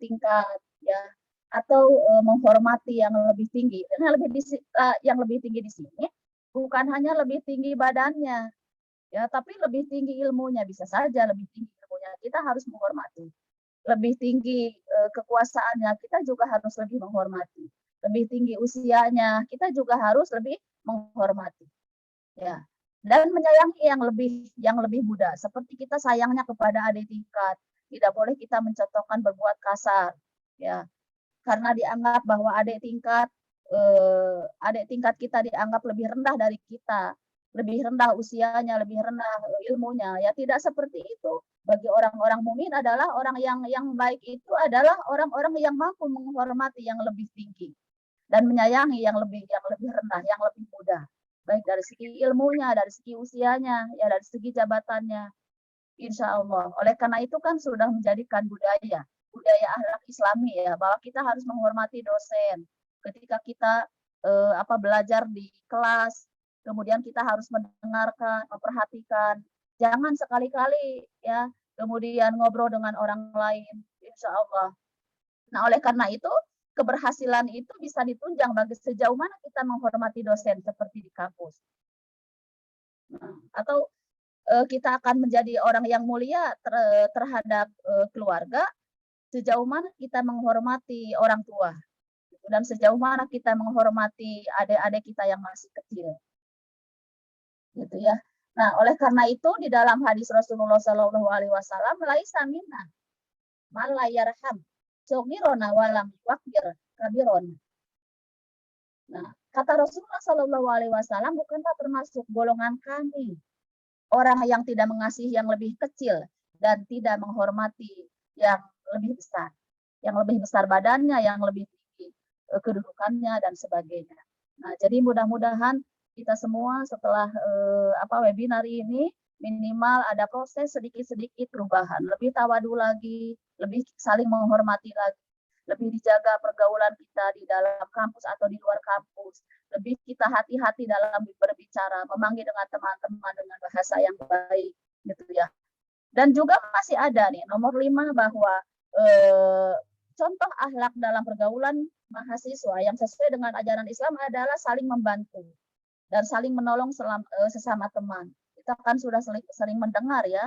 tingkat ya, atau menghormati yang lebih tinggi. Yang lebih tinggi di sini bukan hanya lebih tinggi badannya, ya, tapi lebih tinggi ilmunya, bisa saja lebih tinggi ilmunya. Kita harus menghormati. Lebih tinggi kekuasaannya, kita juga harus lebih menghormati. Lebih tinggi usianya, kita juga harus lebih menghormati. Ya. Dan menyayangi yang lebih muda, seperti kita sayangnya kepada adik tingkat. Tidak boleh kita mencontohkan berbuat kasar, ya. Karena dianggap bahwa adik tingkat kita dianggap lebih rendah dari kita, lebih rendah usianya, lebih rendah ilmunya. Ya tidak seperti itu. Bagi orang-orang mukmin adalah orang yang baik itu adalah orang-orang yang mampu menghormati yang lebih tinggi dan menyayangi yang lebih rendah, yang lebih muda. Baik dari segi ilmunya, dari segi usianya, ya dari segi jabatannya. Insya Allah. Oleh karena itu kan sudah menjadikan budaya akhlak Islami ya, bahwa kita harus menghormati dosen. Ketika kita belajar di kelas, kemudian kita harus mendengarkan, memperhatikan. Jangan sekali-kali ya kemudian ngobrol dengan orang lain. Insya Allah. Nah, oleh karena itu keberhasilan itu bisa ditunjang bagi sejauh mana kita menghormati dosen seperti di kampus. Nah, atau kita akan menjadi orang yang mulia terhadap keluarga sejauh mana kita menghormati orang tua dan sejauh mana kita menghormati adik-adik kita yang masih kecil, gitu ya. Nah, oleh karena itu di dalam hadis Rasulullah Shallallahu Alaihi Wasallam, laisa minna man la yarham shogirona walam yuqir kabirona. Nah, kata Rasulullah Shallallahu Alaihi Wasallam, bukanlah termasuk golongan kami orang yang tidak mengasihi yang lebih kecil dan tidak menghormati yang lebih besar badannya, yang lebih tinggi kedudukannya dan sebagainya. Nah, jadi mudah-mudahan kita semua setelah webinar ini minimal ada proses sedikit-sedikit perubahan, lebih tawadu lagi, lebih saling menghormati lagi, lebih dijaga pergaulan kita di dalam kampus atau di luar kampus, lebih kita hati-hati dalam berbicara, memanggil dengan teman-teman dengan bahasa yang baik, gitu ya. Dan juga masih ada nih nomor 5 bahwa contoh akhlak dalam pergaulan mahasiswa yang sesuai dengan ajaran Islam adalah saling membantu dan saling menolong sesama teman. Kita kan sudah sering mendengar ya,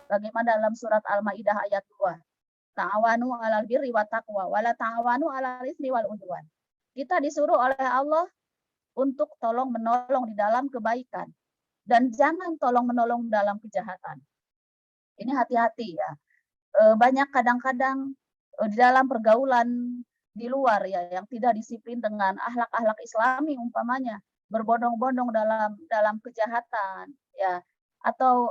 bagaimana dalam surat Al-Maidah ayat 2. Ta'awanu 'alal birri wat taqwa wa la ta'awanu 'alal itsmi wal 'udwan. Kita disuruh oleh Allah untuk tolong menolong di dalam kebaikan dan jangan tolong menolong dalam kejahatan. Ini hati-hati ya. Banyak kadang-kadang di dalam pergaulan di luar ya yang tidak disiplin dengan akhlak-akhlak Islami umpamanya berbondong-bondong dalam kejahatan ya, atau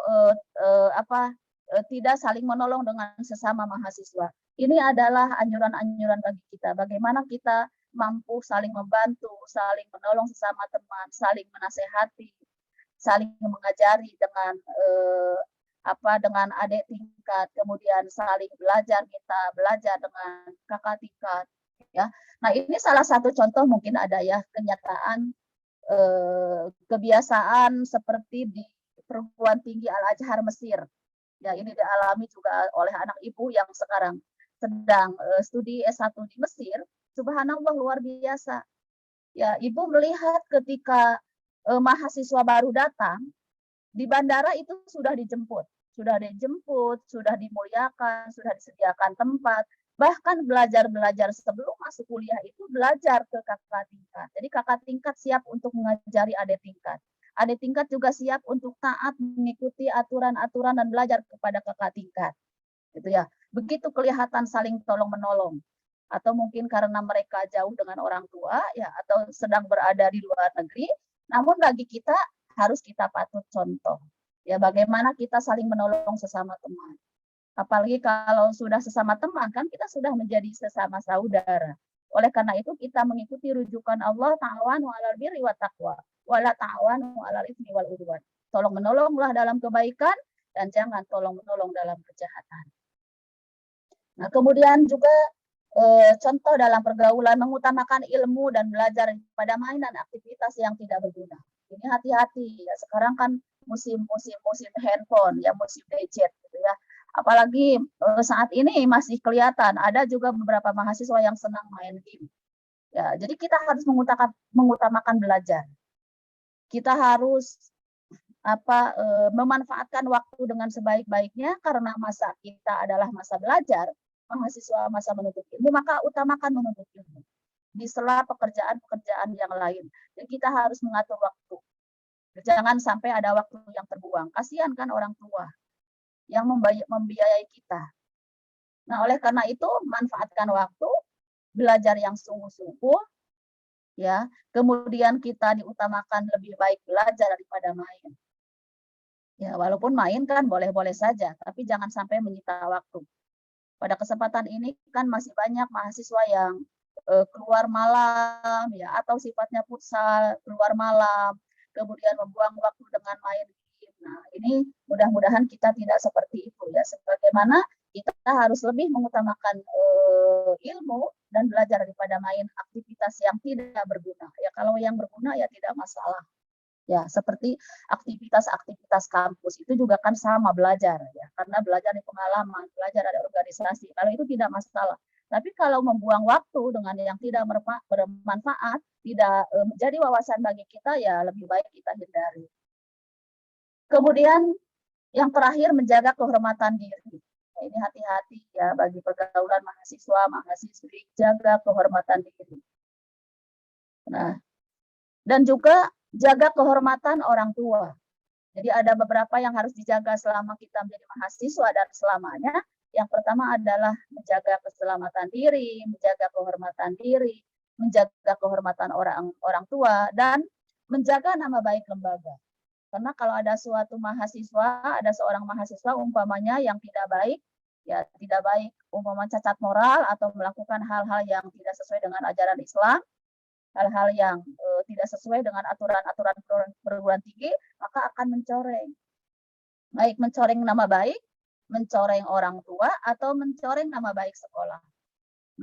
tidak saling menolong dengan sesama mahasiswa. Ini adalah anjuran-anjuran bagi kita. Bagaimana kita mampu saling membantu, saling menolong sesama teman, saling menasehati, saling mengajari dengan adik tingkat, kemudian saling belajar, kita belajar dengan kakak tingkat. Ya, nah ini salah satu contoh mungkin ada ya kenyataan kebiasaan seperti di perguruan tinggi Al-Azhar Mesir. Ya, ini dialami juga oleh anak ibu yang sekarang sedang studi S1 di Mesir. Subhanallah, luar biasa. Ya, ibu melihat ketika mahasiswa baru datang di bandara itu sudah dijemput, sudah dimuliakan, sudah disediakan tempat. Bahkan belajar sebelum masuk kuliah itu belajar ke kakak tingkat. Jadi kakak tingkat siap untuk mengajari adik tingkat. Adik tingkat juga siap untuk taat mengikuti aturan-aturan dan belajar kepada kakak tingkat. Gitu ya. Begitu kelihatan saling tolong menolong. atau mungkin karena mereka jauh dengan orang tua ya, atau sedang berada di luar negeri. Namun bagi kita harus kita patut contoh ya, bagaimana kita saling menolong sesama teman. Apalagi kalau sudah sesama teman, kan kita sudah menjadi sesama saudara. Oleh karena itu kita mengikuti rujukan Allah, ta'awanu 'alal birri wat taqwa wa la ta'awanu 'alal itsmi wal 'udwan. Tolong menolonglah dalam kebaikan dan jangan tolong menolong dalam kejahatan. Nah, kemudian juga contoh dalam pergaulan mengutamakan ilmu dan belajar pada mainan aktivitas yang tidak berguna. Ini hati-hati ya, sekarang kan musim handphone ya, musim gadget gitu ya. Apalagi saat ini masih kelihatan ada juga beberapa mahasiswa yang senang main game. Ya, jadi kita harus mengutamakan belajar. Kita harus memanfaatkan waktu dengan sebaik-baiknya, karena masa kita adalah masa belajar, mahasiswa masa menuntut ilmu, maka utamakan menuntut ilmu di sela pekerjaan-pekerjaan yang lain. Dan kita harus mengatur waktu. Jangan sampai ada waktu yang terbuang. Kasihan kan orang tua yang membiayai kita. Nah, oleh karena itu manfaatkan waktu, belajar yang sungguh-sungguh, ya. Kemudian kita diutamakan lebih baik belajar daripada main. Ya, walaupun main kan boleh-boleh saja, tapi jangan sampai menyita waktu. Pada kesempatan ini kan masih banyak mahasiswa yang keluar malam, ya, atau sifatnya futsal, keluar malam, kemudian membuang waktu dengan main game. Nah, ini mudah-mudahan kita tidak seperti itu ya. Sebagaimana kita harus lebih mengutamakan ilmu dan belajar daripada main aktivitas yang tidak berguna. Ya, kalau yang berguna ya tidak masalah. Ya, seperti aktivitas-aktivitas kampus itu juga kan sama belajar ya, karena belajar di pengalaman, belajar ada organisasi. Kalau itu tidak masalah. Tapi kalau membuang waktu dengan yang tidak bermanfaat, tidak menjadi wawasan bagi kita, ya lebih baik kita hindari. Kemudian yang terakhir, menjaga kehormatan diri. Nah, ini hati-hati ya bagi pergaulan mahasiswa-mahasiswi, jaga kehormatan diri. Nah, dan juga jaga kehormatan orang tua. Jadi ada beberapa yang harus dijaga selama kita menjadi mahasiswa dan selamanya. Yang pertama adalah menjaga keselamatan diri, menjaga kehormatan diri, menjaga kehormatan orang tua, dan menjaga nama baik lembaga. Karena kalau ada suatu mahasiswa, ada seorang mahasiswa umpamanya yang tidak baik, ya tidak baik, umpamanya cacat moral atau melakukan hal-hal yang tidak sesuai dengan ajaran Islam, hal-hal yang tidak sesuai dengan aturan-aturan perguruan tinggi, maka akan mencoreng. Baik mencoreng nama baik, mencoreng orang tua, atau mencoreng nama baik sekolah.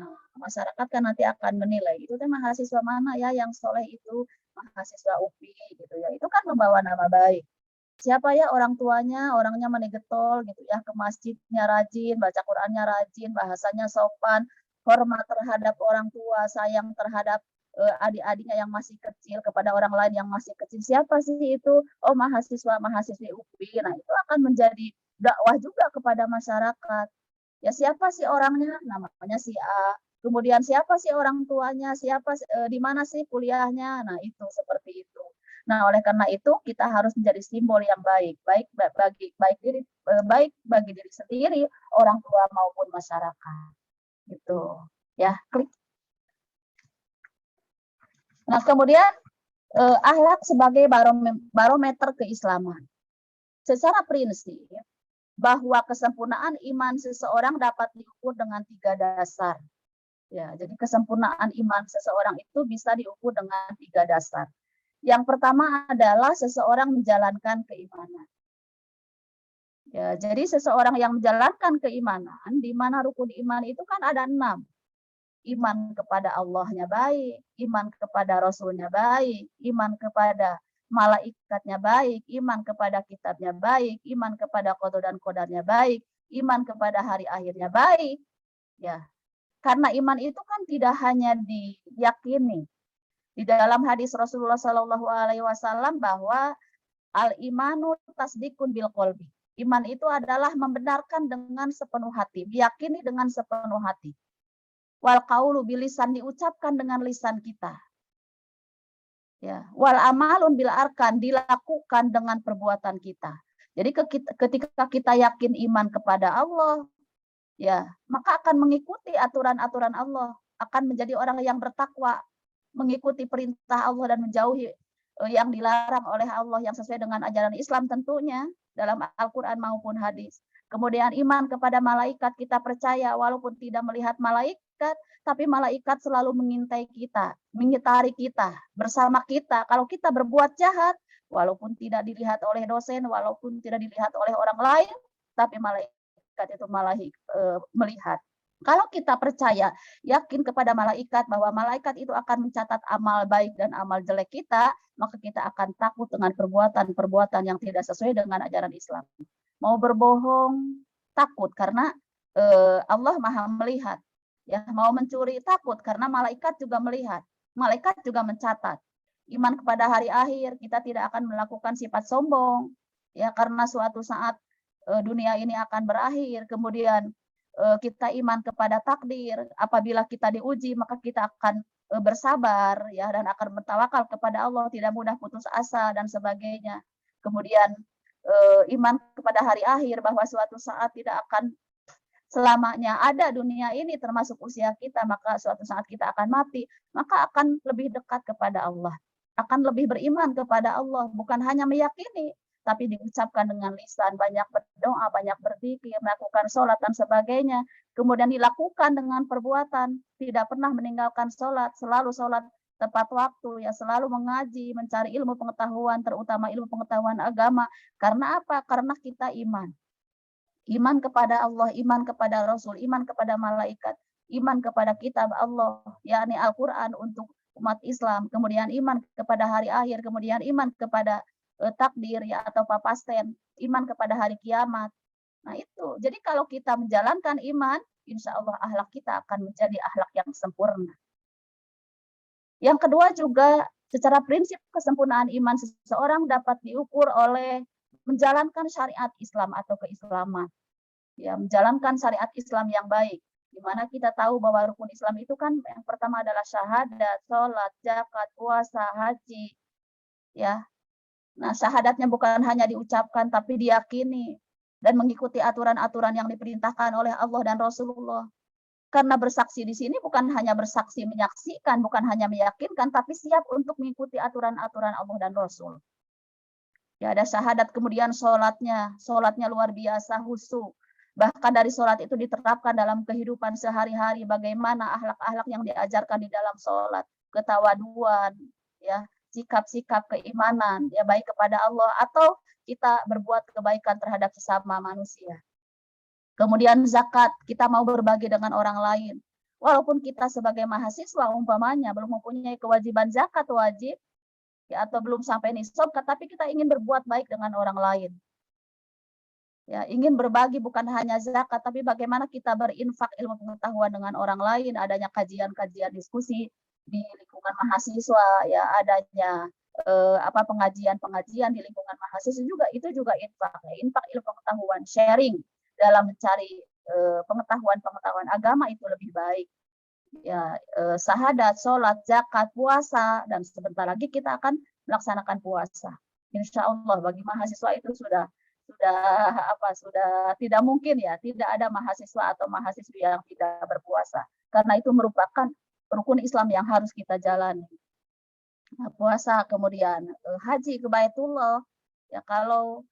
Nah, masyarakat kan nanti akan menilai, itu kan mahasiswa mana ya yang soleh itu, mahasiswa UPI gitu ya. Itu kan membawa nama baik. Siapa ya orang tuanya, orangnya menegetol gitu ya, ke masjidnya rajin, baca Qur'annya rajin, bahasanya sopan, hormat terhadap orang tua, sayang terhadap adik-adiknya yang masih kecil, kepada orang lain yang masih kecil. Siapa sih itu? Oh, mahasiswa-mahasiswi UPI. Nah, itu akan menjadi dakwah juga kepada masyarakat. Ya, siapa sih orangnya? Namanya si A. Kemudian siapa sih orang tuanya? Siapa di mana sih kuliahnya? Nah, itu seperti itu. Nah, oleh karena itu kita harus menjadi simbol yang baik bagi diri sendiri, orang tua maupun masyarakat. Gitu. Ya, klik. Nah, kemudian akhlak sebagai barometer keislaman. Secara prinsip, bahwa kesempurnaan iman seseorang dapat diukur dengan 3 dasar. Ya, jadi kesempurnaan iman seseorang itu bisa diukur dengan 3 dasar. Yang pertama adalah seseorang menjalankan keimanan. Ya, jadi seseorang yang menjalankan keimanan, di mana rukun iman itu kan ada 6. Iman kepada Allahnya baik, iman kepada Rasulnya baik, iman kepada malaikatnya baik, iman kepada kitabnya baik, iman kepada qada dan qadarnya baik, iman kepada hari akhirnya baik. Ya, karena iman itu kan tidak hanya diyakini. Di dalam hadis Rasulullah SAW bahwa al-imanu tasdikun bil qalbi. Iman itu adalah membenarkan dengan sepenuh hati, diyakini dengan sepenuh hati. Wal qaulu bilisan, diucapkan dengan lisan kita. Ya, wal amalun bil arkan, dilakukan dengan perbuatan kita. Jadi ketika kita yakin iman kepada Allah, ya, maka akan mengikuti aturan-aturan Allah, akan menjadi orang yang bertakwa, mengikuti perintah Allah dan menjauhi yang dilarang oleh Allah yang sesuai dengan ajaran Islam tentunya dalam Al-Qur'an maupun hadis. Kemudian iman kepada malaikat, kita percaya walaupun tidak melihat malaikat, tapi malaikat selalu mengintai kita, mengitari kita, bersama kita. Kalau kita berbuat jahat, walaupun tidak dilihat oleh dosen, walaupun tidak dilihat oleh orang lain, tapi malaikat itu melihat. Kalau kita percaya, yakin kepada malaikat bahwa malaikat itu akan mencatat amal baik dan amal jelek kita, maka kita akan takut dengan perbuatan-perbuatan yang tidak sesuai dengan ajaran Islam. Mau berbohong, takut karena Allah Maha melihat. Ya, mau mencuri takut karena malaikat juga melihat. Malaikat juga mencatat. Iman kepada hari akhir, kita tidak akan melakukan sifat sombong. Ya, karena suatu saat dunia ini akan berakhir, kemudian kita iman kepada takdir. Apabila kita diuji, maka kita akan bersabar ya dan akan bertawakal kepada Allah, tidak mudah putus asa dan sebagainya. Kemudian iman kepada hari akhir bahwa suatu saat tidak akan selamanya ada dunia ini termasuk usia kita, maka suatu saat kita akan mati, maka akan lebih dekat kepada Allah. Akan lebih beriman kepada Allah, bukan hanya meyakini, tapi diucapkan dengan lisan, banyak berdoa, banyak berzikir, melakukan sholat dan sebagainya. Kemudian dilakukan dengan perbuatan, tidak pernah meninggalkan sholat, selalu sholat tepat waktu, ya selalu mengaji, mencari ilmu pengetahuan, terutama ilmu pengetahuan agama. Karena apa? Karena kita iman. Iman kepada Allah, iman kepada Rasul, iman kepada malaikat, iman kepada kitab Allah, yakni Al-Quran untuk umat Islam, kemudian iman kepada hari akhir, kemudian iman kepada takdir ya atau papasten, iman kepada hari kiamat. Nah itu, jadi kalau kita menjalankan iman, insya Allah akhlak kita akan menjadi akhlak yang sempurna. Yang kedua juga, secara prinsip kesempurnaan iman seseorang dapat diukur oleh menjalankan syariat Islam atau keislaman. Ya, menjalankan syariat Islam yang baik. Di mana kita tahu bahwa rukun Islam itu kan yang pertama adalah syahadat, sholat, zakat, puasa, haji. Ya, nah, syahadatnya bukan hanya diucapkan, tapi diyakini dan mengikuti aturan-aturan yang diperintahkan oleh Allah dan Rasulullah. Karena bersaksi di sini bukan hanya bersaksi menyaksikan, bukan hanya meyakinkan, tapi siap untuk mengikuti aturan-aturan Allah dan Rasul. Ya, ada syahadat, kemudian sholatnya luar biasa, khusyuk. Bahkan dari sholat itu diterapkan dalam kehidupan sehari-hari, bagaimana akhlak-akhlak yang diajarkan di dalam sholat, ketawaduan, ya, sikap-sikap keimanan, ya baik kepada Allah atau kita berbuat kebaikan terhadap sesama manusia. Kemudian zakat, kita mau berbagi dengan orang lain. Walaupun kita sebagai mahasiswa umpamanya belum mempunyai kewajiban zakat wajib, ya atau belum sampai nisab, tapi kita ingin berbuat baik dengan orang lain. Ya, ingin berbagi bukan hanya zakat, tapi bagaimana kita berinfak ilmu pengetahuan dengan orang lain, adanya kajian-kajian diskusi di lingkungan mahasiswa, ya adanya pengajian-pengajian di lingkungan mahasiswa juga, itu juga infak, ya, infak ilmu pengetahuan, sharing dalam mencari pengetahuan agama itu lebih baik. Ya, syahadat, sholat, zakat, puasa, dan sebentar lagi kita akan melaksanakan puasa. Insya Allah bagi mahasiswa itu sudah tidak mungkin ya, tidak ada mahasiswa atau mahasiswi yang tidak berpuasa, karena itu merupakan rukun Islam yang harus kita jalani. Nah, puasa, kemudian haji ke Baitullah, ya kalau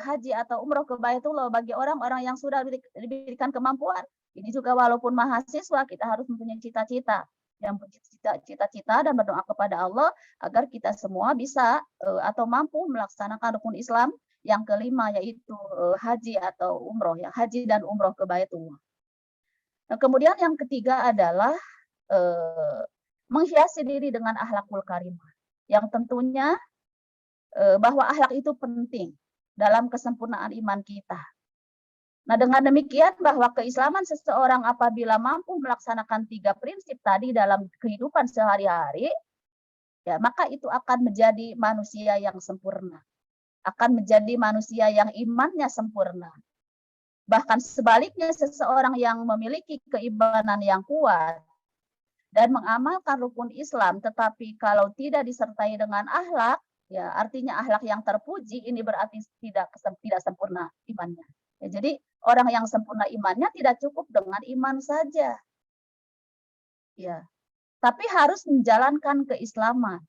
haji atau umroh ke Baitullah bagi orang-orang yang sudah diberikan kemampuan, ini juga walaupun mahasiswa kita harus mempunyai cita-cita, dan berdoa kepada Allah agar kita semua bisa atau mampu melaksanakan rukun Islam yang kelima, yaitu haji atau umroh, ya haji dan umroh ke Baitullah. Nah, kemudian yang ketiga adalah menghiasi diri dengan akhlakul karimah, yang tentunya bahwa akhlak itu penting dalam kesempurnaan iman kita. Nah, dengan demikian bahwa keislaman seseorang apabila mampu melaksanakan 3 prinsip tadi dalam kehidupan sehari-hari, ya maka itu akan menjadi manusia yang sempurna, akan menjadi manusia yang imannya sempurna. Bahkan sebaliknya, seseorang yang memiliki keimanan yang kuat dan mengamalkan rukun Islam, tetapi kalau tidak disertai dengan akhlak, ya artinya akhlak yang terpuji, ini berarti tidak sempurna imannya. Ya, jadi orang yang sempurna imannya tidak cukup dengan iman saja. Ya, tapi harus menjalankan keislaman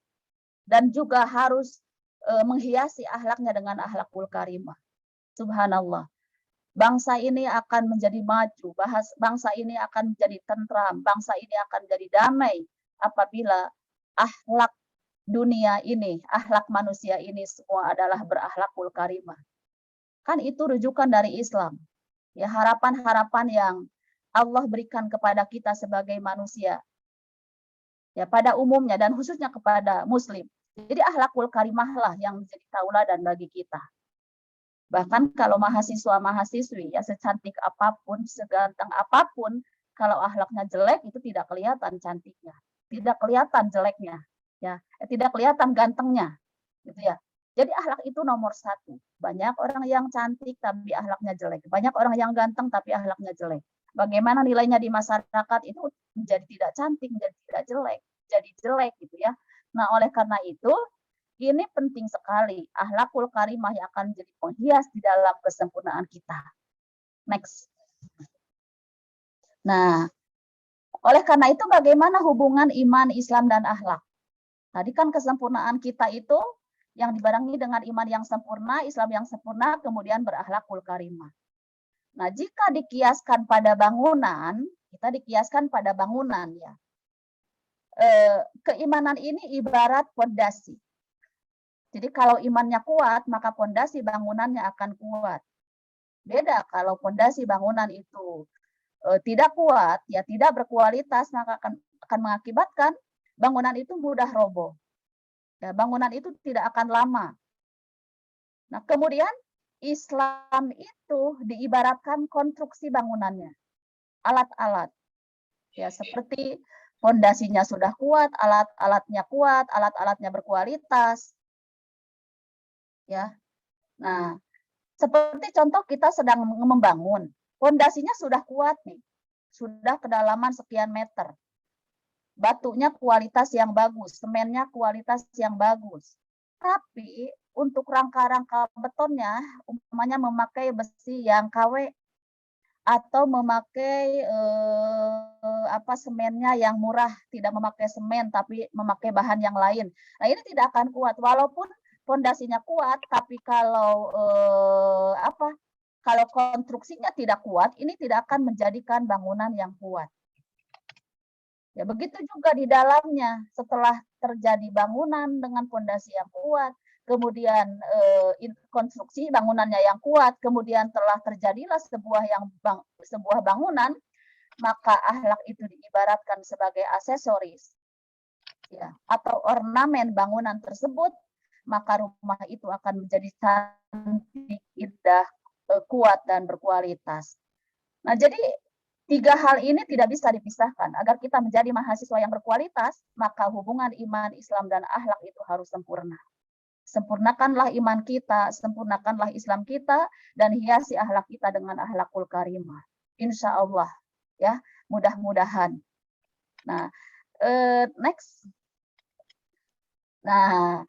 dan juga harus menghiasi akhlaknya dengan akhlakul karimah. Subhanallah. Bangsa ini akan menjadi maju, bangsa ini akan menjadi tentram, bangsa ini akan menjadi damai apabila akhlak dunia ini, akhlak manusia ini semua adalah berakhlakul karimah. Kan itu rujukan dari Islam. Ya, harapan-harapan yang Allah berikan kepada kita sebagai manusia. Ya, pada umumnya dan khususnya kepada muslim. Jadi akhlakul karimah lah yang menjadi tauladan bagi kita. Bahkan kalau mahasiswa-mahasiswi ya secantik apapun, seganteng apapun, kalau akhlaknya jelek itu tidak kelihatan cantiknya, tidak kelihatan jeleknya, ya, tidak kelihatan gantengnya, gitu ya. Jadi akhlak itu nomor satu. Banyak orang yang cantik tapi akhlaknya jelek, banyak orang yang ganteng tapi akhlaknya jelek. Bagaimana nilainya di masyarakat itu menjadi tidak cantik, menjadi tidak jelek, jadi jelek gitu ya. Nah, oleh karena itu ini penting sekali, akhlakul karimah yang akan menjadi penghias di dalam kesempurnaan kita. Next. Nah, oleh karena itu bagaimana hubungan iman, Islam, dan akhlak? Tadi kan kesempurnaan kita itu yang dibarengi dengan iman yang sempurna, Islam yang sempurna, kemudian berakhlakul karimah. Nah, jika dikiaskan pada bangunan, kita dikiaskan pada bangunan ya. Keimanan ini ibarat fondasi. Jadi kalau imannya kuat, maka fondasi bangunannya akan kuat. Beda kalau fondasi bangunan itu tidak kuat, ya tidak berkualitas, maka akan mengakibatkan bangunan itu mudah roboh. Ya, bangunan itu tidak akan lama. Nah, kemudian Islam itu diibaratkan konstruksi bangunannya, alat-alat. Ya, seperti fondasinya sudah kuat, alat-alatnya kuat, alat-alatnya berkualitas. Ya. Nah, seperti contoh kita sedang membangun, fondasinya sudah kuat nih, sudah kedalaman sekian meter, batunya kualitas yang bagus, semennya kualitas yang bagus. Tapi untuk rangka-rangka betonnya, umpamanya memakai besi yang KW atau memakai semennya yang murah, tidak memakai semen tapi memakai bahan yang lain. Nah, ini tidak akan kuat walaupun fondasinya kuat, tapi kalau kalau konstruksinya tidak kuat, ini tidak akan menjadikan bangunan yang kuat. Ya, begitu juga di dalamnya. Setelah terjadi bangunan dengan fondasi yang kuat, kemudian konstruksi bangunannya yang kuat, kemudian telah terjadilah sebuah bangunan, maka akhlak itu diibaratkan sebagai aksesoris, ya, atau ornamen bangunan tersebut. Maka rumah itu akan menjadi cantik, indah, kuat, dan berkualitas. Nah, jadi 3 hal ini tidak bisa dipisahkan. Agar kita menjadi mahasiswa yang berkualitas, maka hubungan iman, Islam, dan akhlak itu harus sempurna. Sempurnakanlah iman kita, sempurnakanlah Islam kita, dan hiasi akhlak kita dengan akhlakul karimah. Insya Allah, ya, mudah-mudahan. Nah, next. Nah,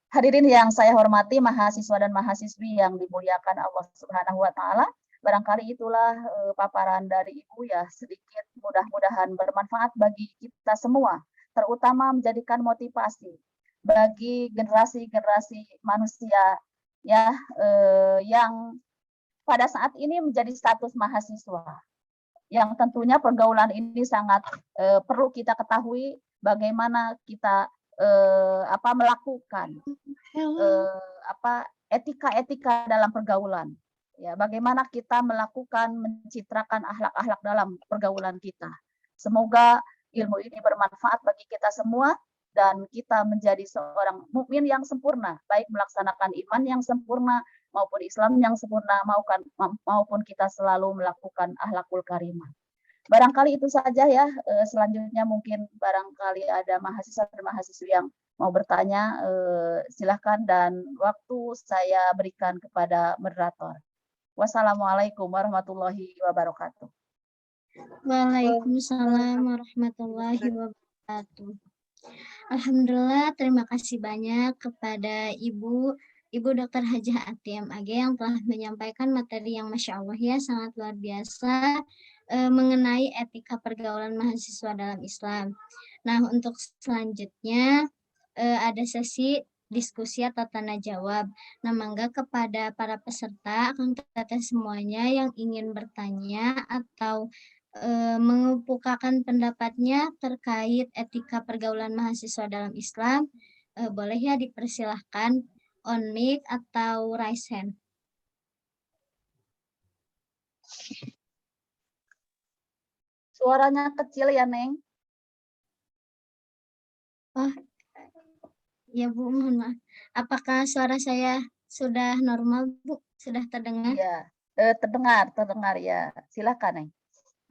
hadirin yang saya hormati, mahasiswa dan mahasiswi yang dimuliakan Allah Subhanahu wa taala, barangkali itulah paparan dari Ibu ya, sedikit mudah-mudahan bermanfaat bagi kita semua, terutama menjadikan motivasi bagi generasi-generasi manusia ya yang pada saat ini menjadi status mahasiswa. Yang tentunya pergaulan ini sangat perlu kita ketahui bagaimana kita melakukan etika-etika dalam pergaulan. Ya, bagaimana kita melakukan mencitrakan akhlak-akhlak dalam pergaulan kita. Semoga ilmu ini bermanfaat bagi kita semua dan kita menjadi seorang mukmin yang sempurna, baik melaksanakan iman yang sempurna maupun Islam yang sempurna, maupun kita selalu melakukan akhlakul karimah. Barangkali itu saja ya. Selanjutnya mungkin barangkali ada mahasiswa dan mahasiswi yang mau bertanya, silahkan, dan waktu saya berikan kepada moderator. Wassalamualaikum warahmatullahi wabarakatuh. Waalaikumsalam warahmatullahi wabarakatuh. Alhamdulillah, terima kasih banyak kepada Ibu Ibu Dr. Hajah Atim AG yang telah menyampaikan materi yang Masya Allah ya sangat luar biasa mengenai etika pergaulan mahasiswa dalam Islam. Nah, untuk selanjutnya ada sesi diskusi atau tanya jawab. Nah, mangga kepada para peserta akan teteh semuanya yang ingin bertanya atau mengemukakan pendapatnya terkait etika pergaulan mahasiswa dalam Islam, boleh ya dipersilahkan on mic atau raise hand. Suaranya kecil ya, Neng. Oh, ya Bu, mohon maaf. Apakah suara saya sudah normal, Bu? Sudah terdengar? Iya, terdengar ya. Silakan, Neng.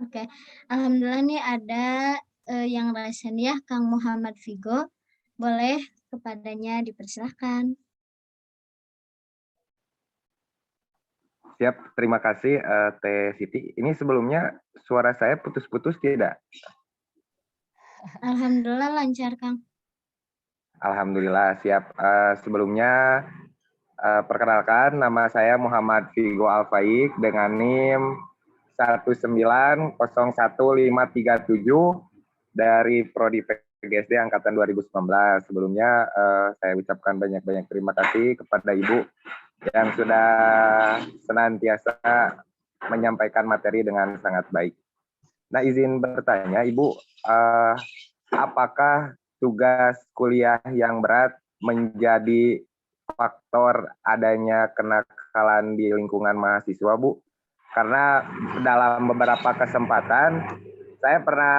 Oke, alhamdulillah nih ada yang raise hand ya, Kang Muhammad Vigo. Boleh kepadanya dipersilahkan. Siap, terima kasih Teh Siti. Ini sebelumnya suara saya putus-putus tidak? Alhamdulillah lancar, Kang. Alhamdulillah, siap. Sebelumnya perkenalkan, nama saya Muhammad Vigo Alfaik dengan NIM 1901537 dari Prodi PGSD Angkatan 2019. Sebelumnya saya ucapkan banyak-banyak terima kasih kepada Ibu yang sudah senantiasa menyampaikan materi dengan sangat baik. Nah, izin bertanya, Ibu, apakah tugas kuliah yang berat menjadi faktor adanya kenakalan di lingkungan mahasiswa, Bu? Karena dalam beberapa kesempatan saya pernah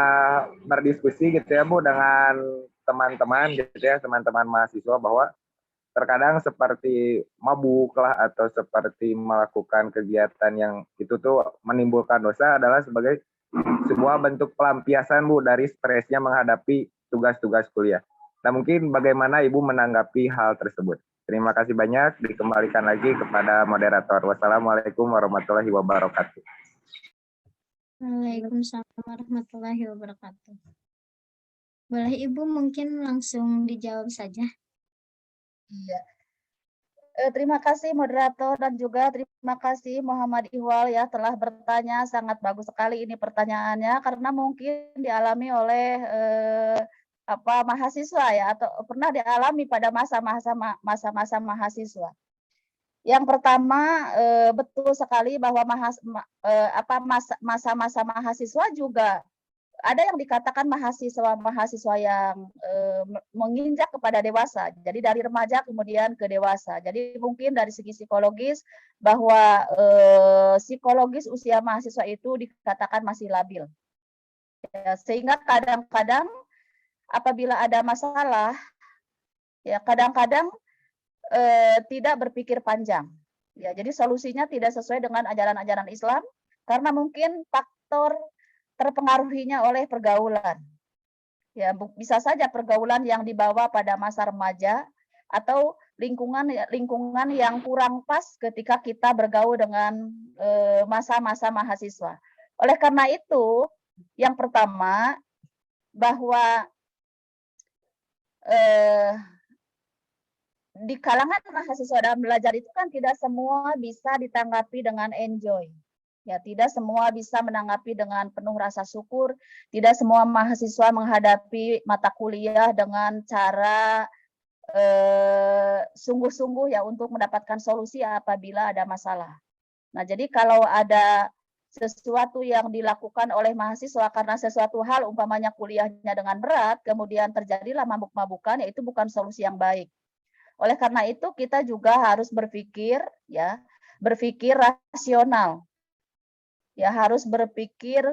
berdiskusi gitu ya, Bu, dengan teman-teman gitu ya, teman-teman mahasiswa bahwa terkadang seperti mabuk lah atau seperti melakukan kegiatan yang itu tuh menimbulkan dosa adalah sebagai sebuah bentuk pelampiasan, Bu, dari stresnya menghadapi tugas-tugas kuliah. Nah, mungkin bagaimana Ibu menanggapi hal tersebut? Terima kasih banyak, dikembalikan lagi kepada moderator. Wassalamualaikum warahmatullahi wabarakatuh. Waalaikumsalam warahmatullahi wabarakatuh. Boleh Ibu mungkin langsung dijawab saja. Iya. Terima kasih moderator dan juga terima kasih Muhammad Ihwal ya telah bertanya, sangat bagus sekali ini pertanyaannya karena mungkin dialami oleh mahasiswa ya atau pernah dialami pada masa-masa mahasiswa. Yang pertama betul sekali bahwa masa-masa mahasiswa juga ada yang dikatakan mahasiswa yang menginjak kepada dewasa. Jadi dari remaja kemudian ke dewasa. Jadi mungkin dari segi psikologis bahwa psikologis usia mahasiswa itu dikatakan masih labil. Ya, sehingga kadang-kadang apabila ada masalah, ya kadang-kadang tidak berpikir panjang. Ya, jadi solusinya tidak sesuai dengan ajaran-ajaran Islam karena mungkin faktor terpengaruhinya oleh pergaulan. Ya, bisa saja pergaulan yang dibawa pada masa remaja atau lingkungan yang kurang pas ketika kita bergaul dengan masa-masa mahasiswa. Oleh karena itu, yang pertama bahwa di kalangan mahasiswa dalam belajar itu kan tidak semua bisa ditanggapi dengan enjoy. Ya, tidak semua bisa menanggapi dengan penuh rasa syukur, tidak semua mahasiswa menghadapi mata kuliah dengan cara sungguh-sungguh ya untuk mendapatkan solusi apabila ada masalah. Nah, jadi kalau ada sesuatu yang dilakukan oleh mahasiswa karena sesuatu hal umpamanya kuliahnya dengan berat, kemudian terjadilah mabuk-mabukan, ya itu bukan solusi yang baik. Oleh karena itu kita juga harus berpikir rasional. Ya, harus berpikir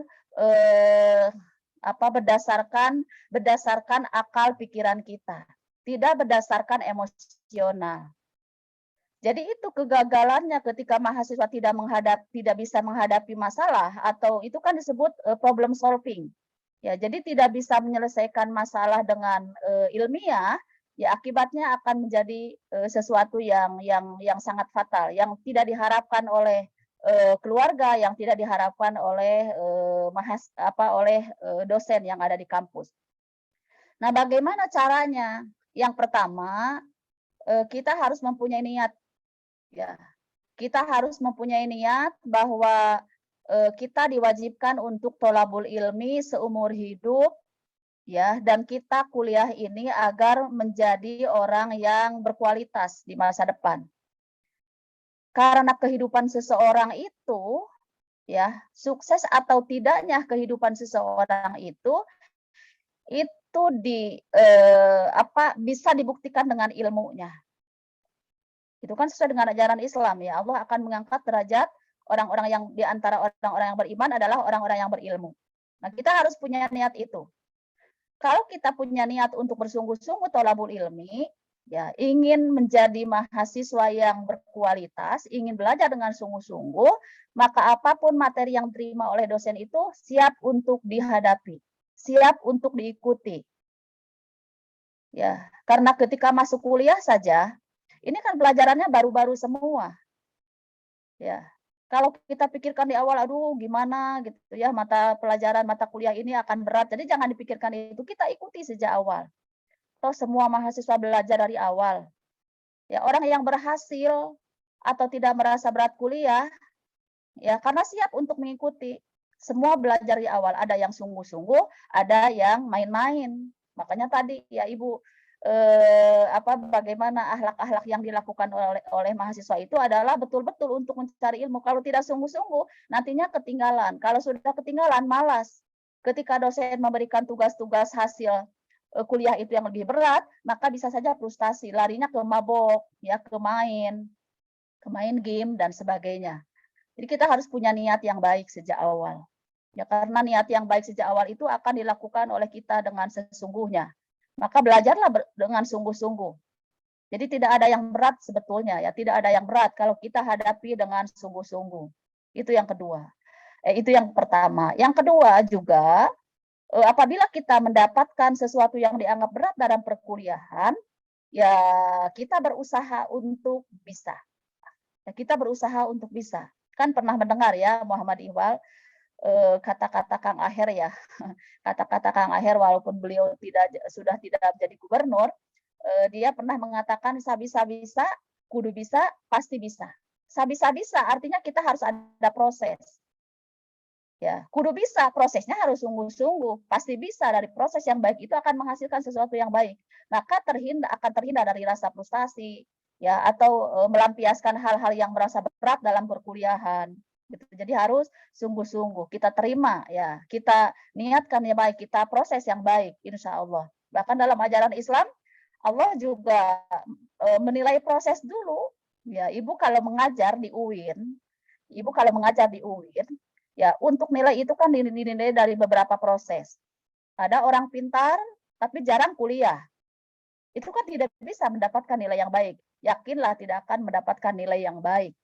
berdasarkan akal pikiran kita, tidak berdasarkan emosional. Jadi itu kegagalannya ketika mahasiswa tidak bisa menghadapi masalah atau itu kan disebut problem solving. Ya, jadi tidak bisa menyelesaikan masalah dengan ilmiah, ya akibatnya akan menjadi sesuatu yang sangat fatal, yang tidak diharapkan oleh keluarga, yang tidak diharapkan oleh dosen yang ada di kampus. Nah, bagaimana caranya? Yang pertama, kita harus mempunyai niat Ya, kita harus mempunyai niat bahwa kita diwajibkan untuk tholabul ilmi seumur hidup, ya, dan kita kuliah ini agar menjadi orang yang berkualitas di masa depan. Karena kehidupan seseorang itu, ya, sukses atau tidaknya kehidupan seseorang itu bisa dibuktikan dengan ilmunya. Itu kan sesuai dengan ajaran Islam, ya. Allah akan mengangkat derajat orang-orang yang di antara orang-orang yang beriman adalah orang-orang yang berilmu. Nah, kita harus punya niat itu. Kalau kita punya niat untuk bersungguh-sungguh tholabul ilmi, ya, ingin menjadi mahasiswa yang berkualitas, ingin belajar dengan sungguh-sungguh, maka apapun materi yang diterima oleh dosen itu siap untuk dihadapi, siap untuk diikuti. Ya, karena ketika masuk kuliah saja, ini kan pelajarannya baru-baru semua. Ya, kalau kita pikirkan di awal, aduh gimana gitu ya, mata kuliah ini akan berat. Jadi jangan dipikirkan itu, kita ikuti sejak awal. Toh semua mahasiswa belajar dari awal. Ya, orang yang berhasil atau tidak merasa berat kuliah, ya karena siap untuk mengikuti. Semua belajar di awal, ada yang sungguh-sungguh, ada yang main-main. Makanya tadi ya Ibu bagaimana akhlak-akhlak yang dilakukan oleh mahasiswa itu adalah betul-betul untuk mencari ilmu. Kalau tidak sungguh-sungguh, nantinya ketinggalan. Kalau sudah ketinggalan, malas. Ketika dosen memberikan tugas-tugas hasil kuliah itu yang lebih berat, maka bisa saja frustasi, larinya ke mabok, ya ke main game dan sebagainya. Jadi kita harus punya niat yang baik sejak awal. Ya karena niat yang baik sejak awal itu akan dilakukan oleh kita dengan sesungguhnya. Maka belajarlah dengan sungguh-sungguh. Jadi tidak ada yang berat sebetulnya, ya tidak ada yang berat kalau kita hadapi dengan sungguh-sungguh. Itu yang kedua. Itu yang pertama. Yang kedua juga, apabila kita mendapatkan sesuatu yang dianggap berat dalam perkuliahan, ya kita berusaha untuk bisa. Ya, kita berusaha untuk bisa. Kan pernah mendengar ya Muhammad Iqbal, kata-kata Kang Aher ya, kata-kata Kang Aher walaupun beliau sudah tidak menjadi gubernur, dia pernah mengatakan sabisa-bisa, kudu bisa, pasti bisa. Sabisa-bisa artinya kita harus ada proses. Ya, kudu bisa, prosesnya harus sungguh-sungguh, pasti bisa. Dari proses yang baik itu akan menghasilkan sesuatu yang baik. Maka akan terhindar dari rasa frustasi, ya, atau melampiaskan hal-hal yang merasa berat dalam perkuliahan. Gitu. Jadi harus sungguh-sungguh kita terima, ya, kita niatkan yang baik, kita proses yang baik, insya Allah. Bahkan dalam ajaran Islam, Allah juga menilai proses dulu. Ya, Ibu kalau mengajar di UIN, ya untuk nilai itu kan dinilai dari beberapa proses. Ada orang pintar tapi jarang kuliah, itu kan tidak bisa mendapatkan nilai yang baik. Yakinlah tidak akan mendapatkan nilai yang baik.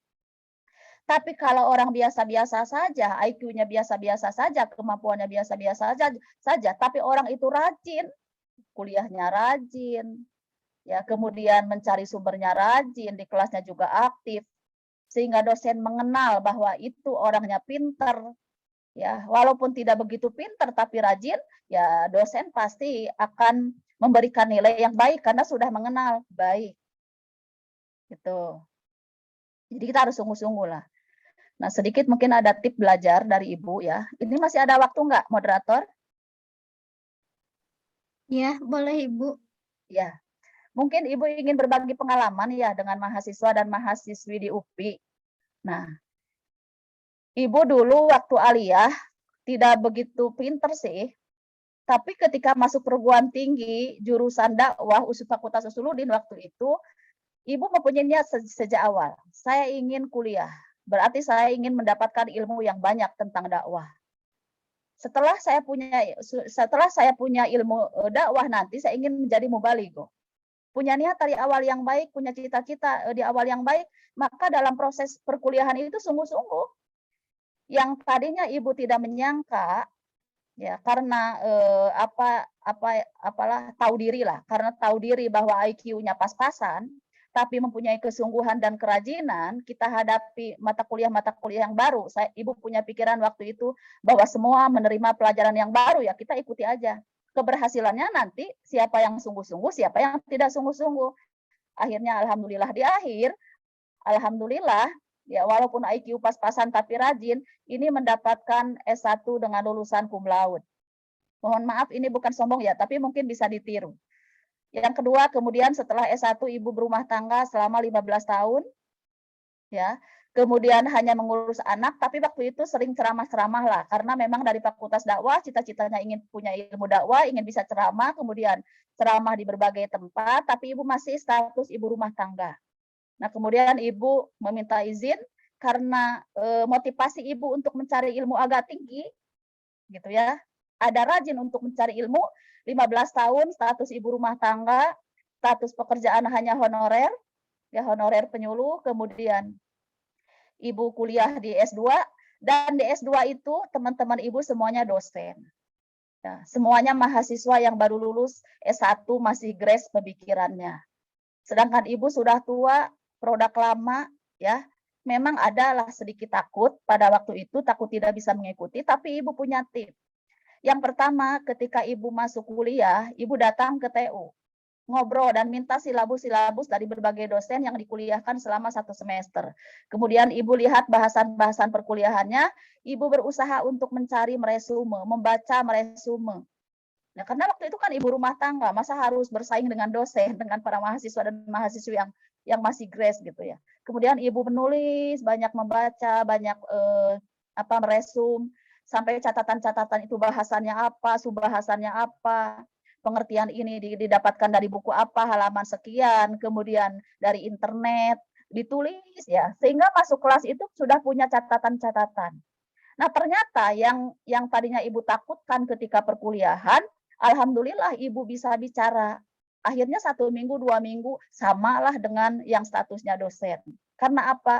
Tapi kalau orang biasa-biasa saja, IQ-nya biasa-biasa saja, kemampuannya biasa-biasa saja, tapi orang itu rajin, kuliahnya rajin, ya kemudian mencari sumbernya rajin, di kelasnya juga aktif, sehingga dosen mengenal bahwa itu orangnya pintar, ya walaupun tidak begitu pintar tapi rajin, ya dosen pasti akan memberikan nilai yang baik karena sudah mengenal baik, gitu. Jadi kita harus sungguh-sungguh lah. Nah, sedikit mungkin ada tip belajar dari Ibu ya. Ini masih ada waktu nggak, moderator? Ya, boleh Ibu. Ya, mungkin Ibu ingin berbagi pengalaman ya dengan mahasiswa dan mahasiswi di UPI. Nah, Ibu dulu waktu aliyah tidak begitu pinter sih, tapi ketika masuk perguruan tinggi jurusan dakwah Fakultas Usuluddin waktu itu, Ibu mempunyai niat sejak awal. Saya ingin kuliah. Berarti saya ingin mendapatkan ilmu yang banyak tentang dakwah. Setelah saya punya ilmu dakwah nanti, saya ingin menjadi mubaligho. Punya niat dari awal yang baik, punya cita-cita di awal yang baik, maka dalam proses perkuliahan itu sungguh-sungguh. Yang tadinya Ibu tidak menyangka, ya karena tahu diri lah, karena tahu diri bahwa IQ-nya pas-pasan, tapi mempunyai kesungguhan dan kerajinan, kita hadapi mata kuliah yang baru. Ibu punya pikiran waktu itu bahwa semua menerima pelajaran yang baru, ya kita ikuti aja. Keberhasilannya nanti siapa yang sungguh-sungguh, siapa yang tidak sungguh-sungguh. Akhirnya alhamdulillah di akhir alhamdulillah ya walaupun IQ pas-pasan tapi rajin, ini mendapatkan S1 dengan lulusan cum laude. Mohon maaf ini bukan sombong ya, tapi mungkin bisa ditiru. Yang kedua, kemudian setelah S1 ibu berumah tangga selama 15 tahun, ya. Kemudian hanya mengurus anak, tapi waktu itu sering ceramah-ceramah lah, karena memang dari Fakultas Dakwah, cita-citanya ingin punya ilmu dakwah, ingin bisa ceramah, kemudian ceramah di berbagai tempat, tapi ibu masih status ibu rumah tangga. Nah, kemudian ibu meminta izin karena motivasi ibu untuk mencari ilmu agak tinggi, gitu ya. Ada rajin untuk mencari ilmu, 15 tahun status ibu rumah tangga, status pekerjaan hanya honorer, ya honorer penyuluh, kemudian ibu kuliah di S2, dan di S2 itu teman-teman ibu semuanya dosen. Ya, semuanya mahasiswa yang baru lulus S1 masih grace pemikirannya. Sedangkan ibu sudah tua, produk lama, ya. Memang adalah sedikit takut pada waktu itu, takut tidak bisa mengikuti, tapi ibu punya tips. Yang pertama, ketika ibu masuk kuliah, ibu datang ke TU. Ngobrol dan minta silabus-silabus dari berbagai dosen yang dikuliahkan selama 1 semester. Kemudian ibu lihat bahasan-bahasan perkuliahannya, ibu berusaha untuk mencari meresume, membaca meresume. Nah, karena waktu itu kan ibu rumah tangga, masa harus bersaing dengan dosen, dengan para mahasiswa dan mahasiswi yang masih grace gitu ya. Kemudian ibu menulis, banyak membaca, banyak meresum, sampai catatan-catatan itu bahasannya apa, subbahasannya apa. Pengertian ini didapatkan dari buku apa, halaman sekian, kemudian dari internet, ditulis ya, sehingga masuk kelas itu sudah punya catatan-catatan. Nah, ternyata yang tadinya ibu takutkan ketika perkuliahan, alhamdulillah ibu bisa bicara. Akhirnya 1 minggu, 2 minggu, samalah dengan yang statusnya dosen. Karena apa?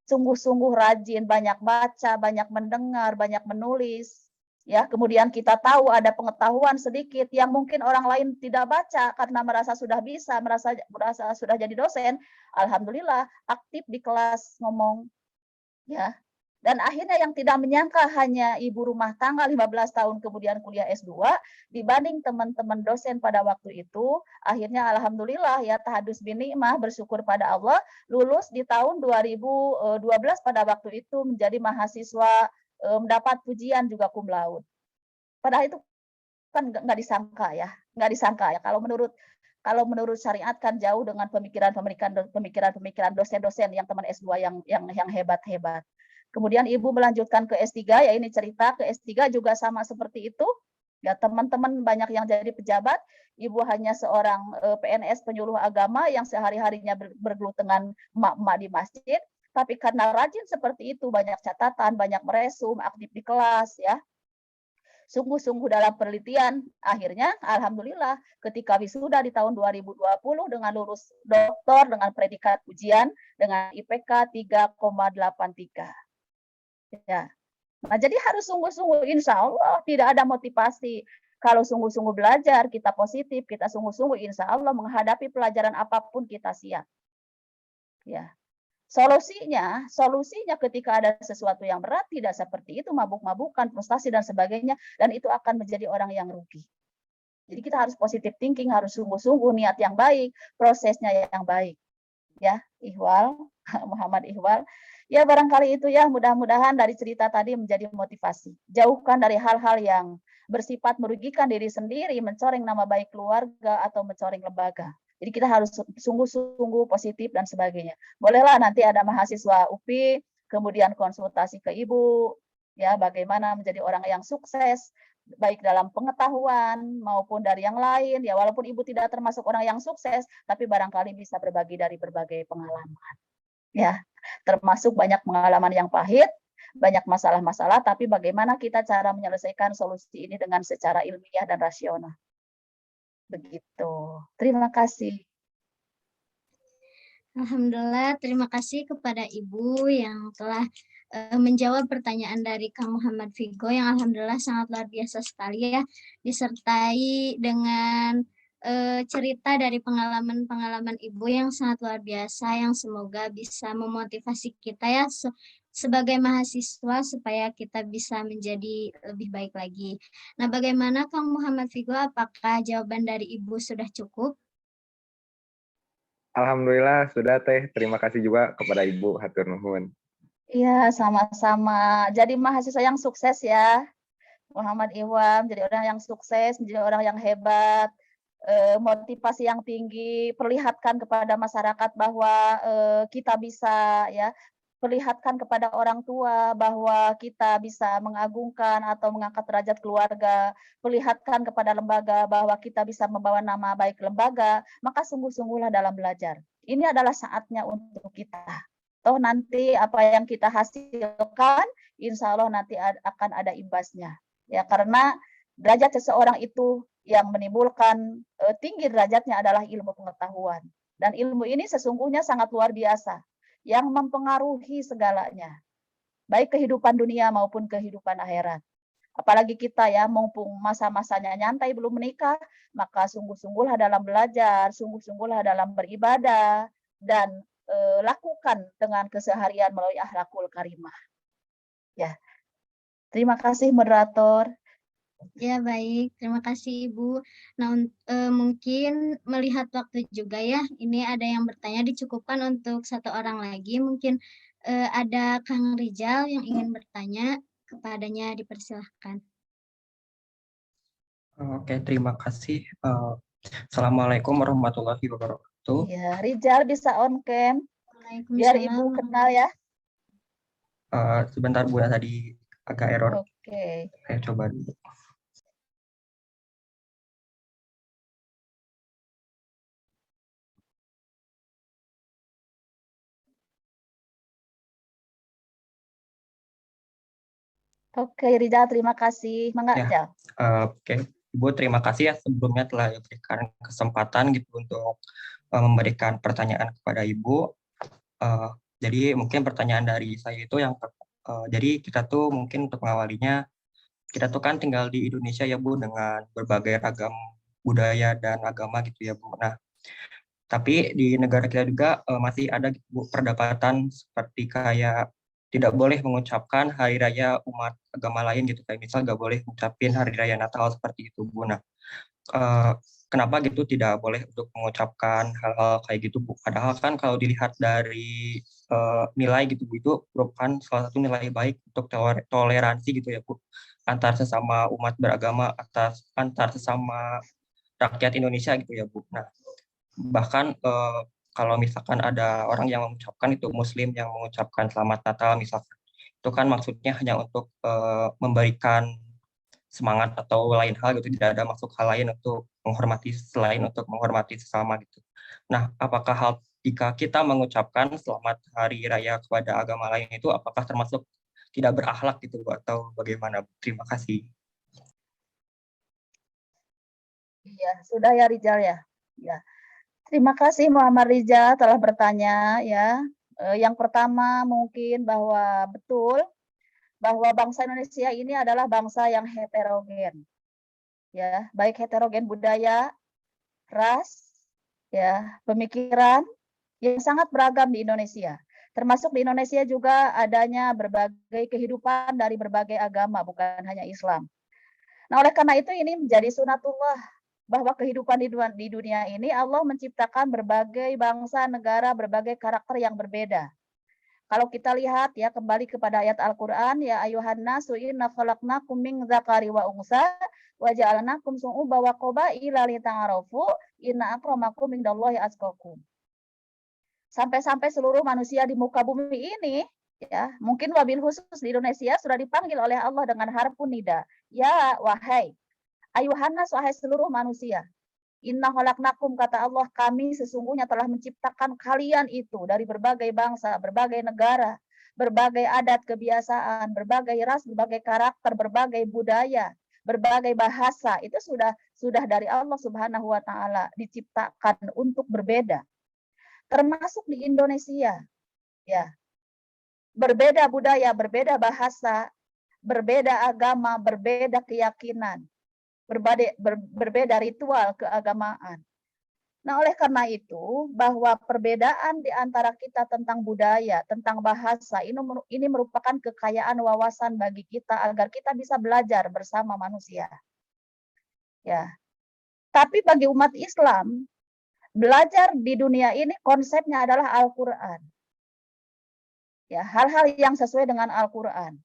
Sungguh-sungguh rajin, banyak baca, banyak mendengar, banyak menulis. Ya, kemudian kita tahu ada pengetahuan sedikit yang mungkin orang lain tidak baca karena merasa sudah bisa, merasa sudah jadi dosen. Alhamdulillah aktif di kelas ngomong, ya. Dan akhirnya yang tidak menyangka hanya ibu rumah tangga 15 tahun kemudian kuliah S2 dibanding teman-teman dosen pada waktu itu, akhirnya alhamdulillah ya tahadus binikmah, bersyukur pada Allah, lulus di tahun 2012 pada waktu itu menjadi mahasiswa mendapat pujian juga cum laude. Padahal itu kan nggak disangka ya, nggak disangka ya. Kalau menurut syariat kan jauh dengan pemikiran dosen-dosen yang teman S2 yang hebat-hebat. Kemudian ibu melanjutkan ke S3, ya ini cerita ke S3 juga sama seperti itu. Ya teman-teman banyak yang jadi pejabat, ibu hanya seorang PNS penyuluh agama yang sehari-harinya bergelut dengan emak-emak di masjid. Tapi karena rajin seperti itu, banyak catatan, banyak meresum, aktif di kelas, ya. Sungguh-sungguh dalam penelitian, akhirnya alhamdulillah ketika wisuda di tahun 2020 dengan lulus doktor dengan predikat ujian dengan IPK 3,83. Ya. Nah, jadi harus sungguh-sungguh, insya Allah tidak ada motivasi. Kalau sungguh-sungguh belajar, kita positif, kita sungguh-sungguh, insya Allah menghadapi pelajaran apapun kita siap. Ya. Solusinya ketika ada sesuatu yang berat, tidak seperti itu, mabuk-mabukan, frustasi, dan sebagainya, dan itu akan menjadi orang yang rugi. Jadi kita harus positive thinking, harus sungguh-sungguh, niat yang baik, prosesnya yang baik. Ya, Ihwal, Muhammad Ihwal. Ya, barangkali itu ya, mudah-mudahan dari cerita tadi menjadi motivasi. Jauhkan dari hal-hal yang bersifat merugikan diri sendiri, mencoreng nama baik keluarga, atau mencoreng lembaga. Jadi kita harus sungguh-sungguh positif dan sebagainya. Bolehlah nanti ada mahasiswa UPI, kemudian konsultasi ke ibu, ya bagaimana menjadi orang yang sukses, baik dalam pengetahuan maupun dari yang lain. Ya walaupun ibu tidak termasuk orang yang sukses, tapi barangkali bisa berbagi dari berbagai pengalaman. Ya, termasuk banyak pengalaman yang pahit, banyak masalah-masalah, tapi bagaimana kita cara menyelesaikan solusi ini dengan secara ilmiah dan rasional. Begitu. Terima kasih. Alhamdulillah, terima kasih kepada Ibu yang telah menjawab pertanyaan dari Kang Muhammad Vigo yang alhamdulillah sangat luar biasa sekali ya, disertai dengan cerita dari pengalaman-pengalaman Ibu yang sangat luar biasa yang semoga bisa memotivasi kita ya sebagai mahasiswa supaya kita bisa menjadi lebih baik lagi. Nah, bagaimana Kang Muhammad Vigo, apakah jawaban dari Ibu sudah cukup? Alhamdulillah sudah Teh. Terima kasih juga kepada Ibu. Hatur nuhun. Iya, sama-sama. Jadi mahasiswa yang sukses ya, Muhammad Iwam. Jadi orang yang sukses, menjadi orang yang hebat, motivasi yang tinggi, perlihatkan kepada masyarakat bahwa kita bisa ya, perlihatkan kepada orang tua bahwa kita bisa mengagungkan atau mengangkat derajat keluarga, perlihatkan kepada lembaga bahwa kita bisa membawa nama baik lembaga, maka sungguh-sungguhlah dalam belajar. Ini adalah saatnya untuk kita. Toh nanti apa yang kita hasilkan, insya Allah nanti akan ada imbasnya. Ya, karena derajat seseorang itu yang menimbulkan tinggi derajatnya adalah ilmu pengetahuan. Dan ilmu ini sesungguhnya sangat luar biasa, yang mempengaruhi segalanya, baik kehidupan dunia maupun kehidupan akhirat. Apalagi kita ya, mumpung masa-masanya nyantai belum menikah, maka sungguh-sungguhlah dalam belajar, sungguh-sungguhlah dalam beribadah, dan lakukan dengan keseharian melalui akhlakul karimah. Ya, terima kasih moderator. Ya, baik. Terima kasih, Ibu. Nah, mungkin melihat waktu juga ya, ini ada yang bertanya, dicukupkan untuk satu orang lagi. Mungkin ada Kang Rizal yang ingin bertanya, kepadanya dipersilahkan. Oke, terima kasih. Assalamualaikum warahmatullahi wabarakatuh. Ya, Rizal bisa on cam, biar Ibu kenal ya. Sebentar Bu, tadi agak error. Oke. Saya coba dulu. Oke, Rizal, terima kasih. Mangga, Ya, Rizal. Oke, Ibu terima kasih ya sebelumnya telah diberikan kesempatan gitu untuk memberikan pertanyaan kepada Ibu. Jadi mungkin pertanyaan dari saya itu yang jadi kita tuh mungkin untuk mengawalinya, kita tuh kan tinggal di Indonesia ya Bu, dengan berbagai ragam budaya dan agama gitu ya Bu. Nah, tapi di negara kita juga masih ada Bu, perdebatan seperti kayak tidak boleh mengucapkan hari raya umat agama lain gitu, kayak misal nggak boleh mengucapin hari raya Natal seperti itu Bu. Nah, kenapa gitu tidak boleh untuk mengucapkan hal-hal kayak gitu Bu? Padahal kan kalau dilihat dari nilai gitu Bu, itu merupakan salah satu nilai baik untuk toleransi gitu ya Bu, antar sesama umat beragama, antar sesama rakyat Indonesia gitu ya Bu. Nah, bahkan kalau misalkan ada orang yang mengucapkan itu Muslim yang mengucapkan Selamat Natal misalkan, itu kan maksudnya hanya untuk memberikan semangat atau lain hal gitu, tidak ada maksud hal lain untuk menghormati selain untuk menghormati sesama gitu. Nah, apakah hal jika kita mengucapkan selamat hari raya kepada agama lain itu apakah termasuk tidak berakhlak gitu Bu, atau bagaimana? Terima kasih. Iya, sudah ya Rizal ya. Ya. Terima kasih Muhammad Rizal telah bertanya ya. Yang pertama mungkin bahwa betul bahwa bangsa Indonesia ini adalah bangsa yang heterogen. Ya, baik heterogen budaya, ras, ya, pemikiran yang sangat beragam di Indonesia. Termasuk di Indonesia juga adanya berbagai kehidupan dari berbagai agama, bukan hanya Islam. Nah, oleh karena itu ini menjadi sunatullah bahwa kehidupan di dunia ini Allah menciptakan berbagai bangsa, negara, berbagai karakter yang berbeda. Kalau kita lihat ya, kembali kepada ayat Al-Qur'an, ya ayuhan nasu inna khalaqnakum min dzakari wa unsa wa ja'alnakum syu'uban wa qabaila lita'arafu inna akramakum indallahi atqakum. Sampai-sampai seluruh manusia di muka bumi ini ya, mungkin wabil khusus di Indonesia sudah dipanggil oleh Allah dengan harfun nida. Ya wahai ayuhannas, wahai seluruh manusia. Inna khalaqnakum, kata Allah, kami sesungguhnya telah menciptakan kalian itu dari berbagai bangsa, berbagai negara, berbagai adat kebiasaan, berbagai ras, berbagai karakter, berbagai budaya, berbagai bahasa. Itu sudah dari Allah Subhanahu wa taala diciptakan untuk berbeda. Termasuk di Indonesia. Ya. Berbeda budaya, berbeda bahasa, berbeda agama, berbeda keyakinan, berbeda ritual keagamaan. Nah, oleh karena itu, bahwa perbedaan di antara kita tentang budaya, tentang bahasa, ini merupakan kekayaan wawasan bagi kita agar kita bisa belajar bersama manusia. Ya. Tapi bagi umat Islam, belajar di dunia ini konsepnya adalah Al-Quran. Ya, hal-hal yang sesuai dengan Al-Quran.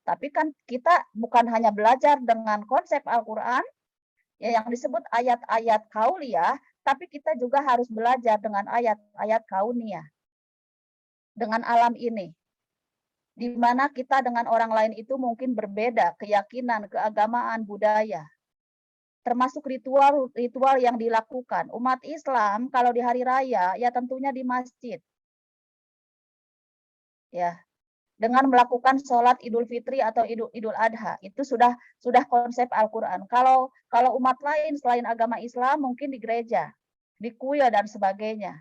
Tapi kan kita bukan hanya belajar dengan konsep Al-Quran, ya yang disebut ayat-ayat kauliyah, tapi kita juga harus belajar dengan ayat-ayat kauniyah. Dengan alam ini. Di mana kita dengan orang lain itu mungkin berbeda keyakinan, keagamaan, budaya. Termasuk ritual yang dilakukan. Umat Islam kalau di hari raya ya tentunya di masjid. Ya, dengan melakukan sholat Idul Fitri atau Idul Adha itu sudah konsep Al-Quran. Kalau umat lain selain agama Islam mungkin di gereja, di kuil dan sebagainya.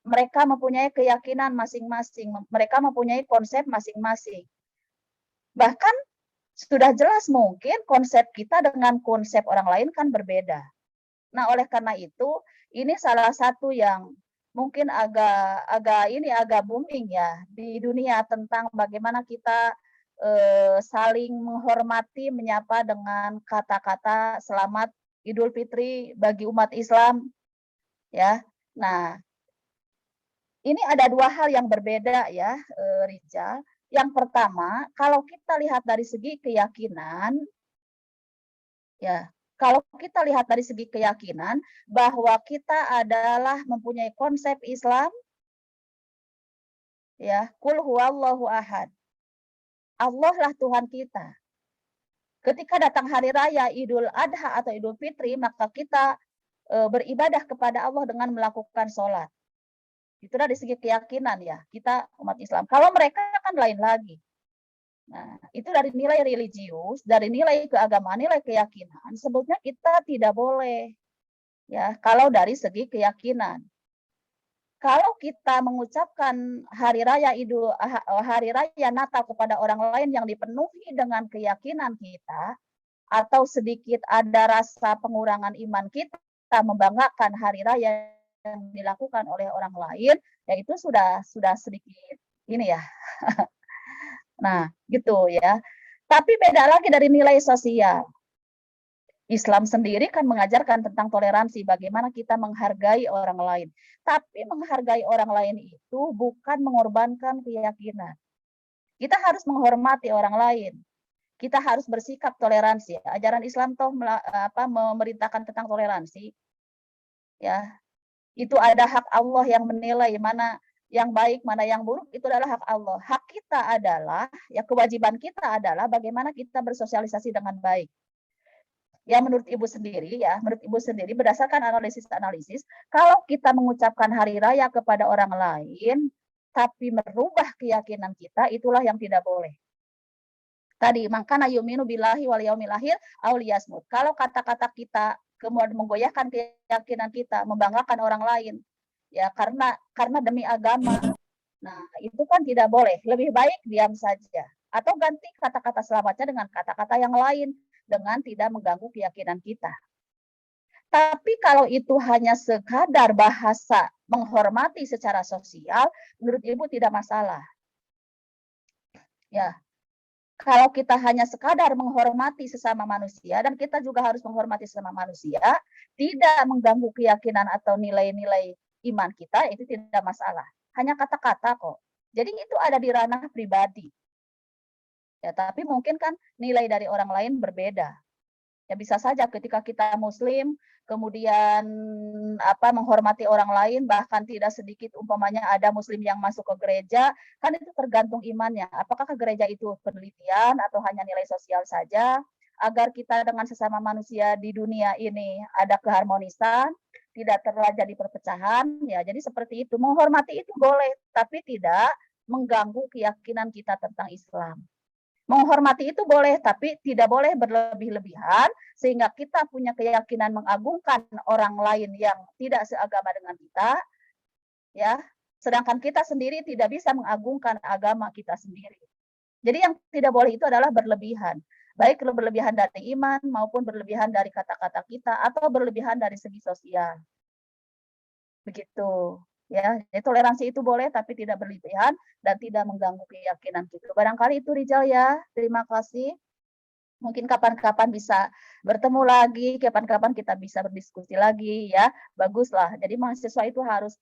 Mereka mempunyai keyakinan masing-masing, mereka mempunyai konsep masing-masing. Bahkan sudah jelas mungkin konsep kita dengan konsep orang lain kan berbeda. Nah, oleh karena itu, ini salah satu yang mungkin agak booming ya di dunia tentang bagaimana kita saling menghormati, menyapa dengan kata-kata selamat Idul Fitri bagi umat Islam. Ya, nah ini ada dua hal yang berbeda ya, Rijal. Yang pertama, kalau kita lihat dari segi keyakinan, ya, kalau kita lihat dari segi keyakinan bahwa kita adalah mempunyai konsep Islam, ya, Qul huwallahu ahad. Allah lah Tuhan kita. Ketika datang hari raya Idul Adha atau Idul Fitri, maka kita beribadah kepada Allah dengan melakukan sholat. Itu dari segi keyakinan ya, kita umat Islam. Kalau mereka kan lain lagi. Nah, itu dari nilai religius, dari nilai keagamaan, nilai keyakinan, sebetulnya kita tidak boleh. Ya, kalau dari segi keyakinan. Kalau kita mengucapkan hari raya Natal kepada orang lain yang dipenuhi dengan keyakinan kita, atau sedikit ada rasa pengurangan iman kita membanggakan hari raya yang dilakukan oleh orang lain, ya itu sudah sedikit ini ya. Nah, gitu ya. Tapi beda lagi dari nilai sosial. Islam sendiri kan mengajarkan tentang toleransi, bagaimana kita menghargai orang lain. Tapi menghargai orang lain itu bukan mengorbankan keyakinan. Kita harus menghormati orang lain. Kita harus bersikap toleransi. Ajaran Islam toh memerintahkan tentang toleransi. Ya, itu ada hak Allah yang menilai mana yang baik, mana yang buruk, itu adalah hak Allah. Hak kita adalah, ya kewajiban kita adalah bagaimana kita bersosialisasi dengan baik. Ya menurut Ibu sendiri berdasarkan analisis, kalau kita mengucapkan hari raya kepada orang lain, tapi merubah keyakinan kita, itulah yang tidak boleh. Tadi, makana yuminu billahi wal yaumil akhir auliyasmut. Kalau kata-kata kita kemudian menggoyahkan keyakinan kita, membanggakan orang lain, ya karena demi agama. Nah, itu kan tidak boleh. Lebih baik diam saja atau ganti kata-kata selamatnya dengan kata-kata yang lain dengan tidak mengganggu keyakinan kita. Tapi kalau itu hanya sekadar bahasa menghormati secara sosial, menurut Ibu tidak masalah. Ya. Kalau kita hanya sekadar menghormati sesama manusia, dan kita juga harus menghormati sesama manusia, tidak mengganggu keyakinan atau nilai-nilai iman kita, itu tidak masalah. Hanya kata-kata kok. Jadi itu ada di ranah pribadi. Ya, tapi mungkin kan nilai dari orang lain berbeda. Ya bisa saja ketika kita Muslim, kemudian menghormati orang lain, bahkan tidak sedikit umpamanya ada Muslim yang masuk ke gereja, kan itu tergantung imannya. Apakah ke gereja itu penelitian atau hanya nilai sosial saja, agar kita dengan sesama manusia di dunia ini ada keharmonisan, tidak terjadi perpecahan. Ya, jadi seperti itu. Menghormati itu boleh, tapi tidak mengganggu keyakinan kita tentang Islam. Menghormati itu boleh, tapi tidak boleh berlebih-lebihan, sehingga kita punya keyakinan mengagungkan orang lain yang tidak seagama dengan kita, ya. Sedangkan kita sendiri tidak bisa mengagungkan agama kita sendiri. Jadi yang tidak boleh itu adalah berlebihan, baik berlebihan dari iman maupun berlebihan dari kata-kata kita atau berlebihan dari segi sosial. Begitu. Ya, toleransi itu boleh tapi tidak berlebihan dan tidak mengganggu keyakinan kita. Barangkali itu Rijal ya. Terima kasih. Mungkin kapan-kapan bisa bertemu lagi, kapan-kapan kita bisa berdiskusi lagi ya. Baguslah. Jadi mahasiswa itu harus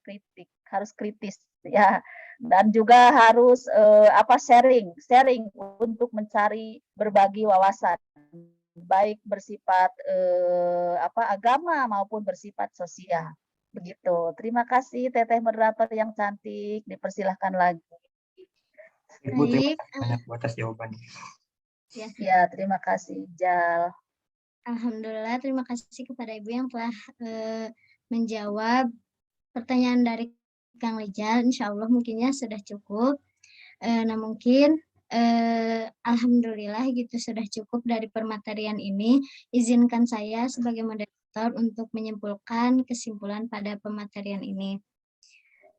kritis ya. Dan juga harus sharing untuk mencari berbagi wawasan, baik bersifat agama maupun bersifat sosial. Begitu. Terima kasih Teteh moderator yang cantik. Dipersilahkan lagi. Ibu, terima Baik, kasih banyak atas jawabannya. Ya, terima kasih Jal. alhamdulillah terima kasih kepada Ibu yang telah menjawab pertanyaan dari Kang Rijal. Insya Allah mungkinnya sudah cukup. Nah mungkin alhamdulillah gitu sudah cukup dari permaterian ini. Izinkan saya sebagai moderator untuk menyimpulkan kesimpulan pada pematerian ini.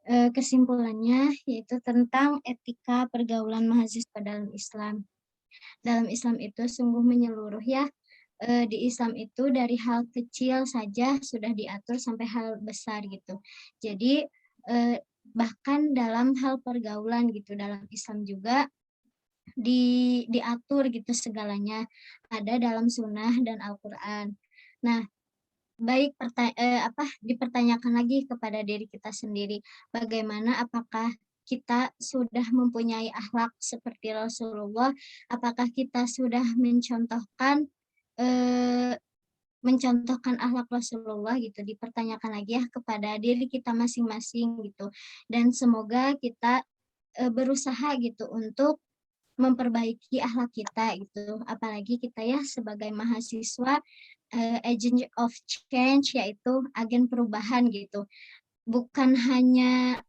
Kesimpulannya yaitu tentang etika pergaulan mahasiswa dalam Islam. Dalam Islam itu sungguh menyeluruh ya. Di Islam itu dari hal kecil saja sudah diatur sampai hal besar gitu. Jadi bahkan dalam hal pergaulan gitu, dalam Islam juga diatur gitu segalanya, ada dalam sunnah dan Al-Quran. Nah, baik dipertanyakan lagi kepada diri kita sendiri, bagaimana apakah kita sudah mempunyai akhlak seperti Rasulullah, apakah kita sudah mencontohkan akhlak Rasulullah gitu, dipertanyakan lagi ya kepada diri kita masing-masing gitu, dan semoga kita berusaha gitu untuk memperbaiki akhlak kita gitu, apalagi kita ya sebagai mahasiswa agent of change, yaitu agen perubahan gitu, bukan hanya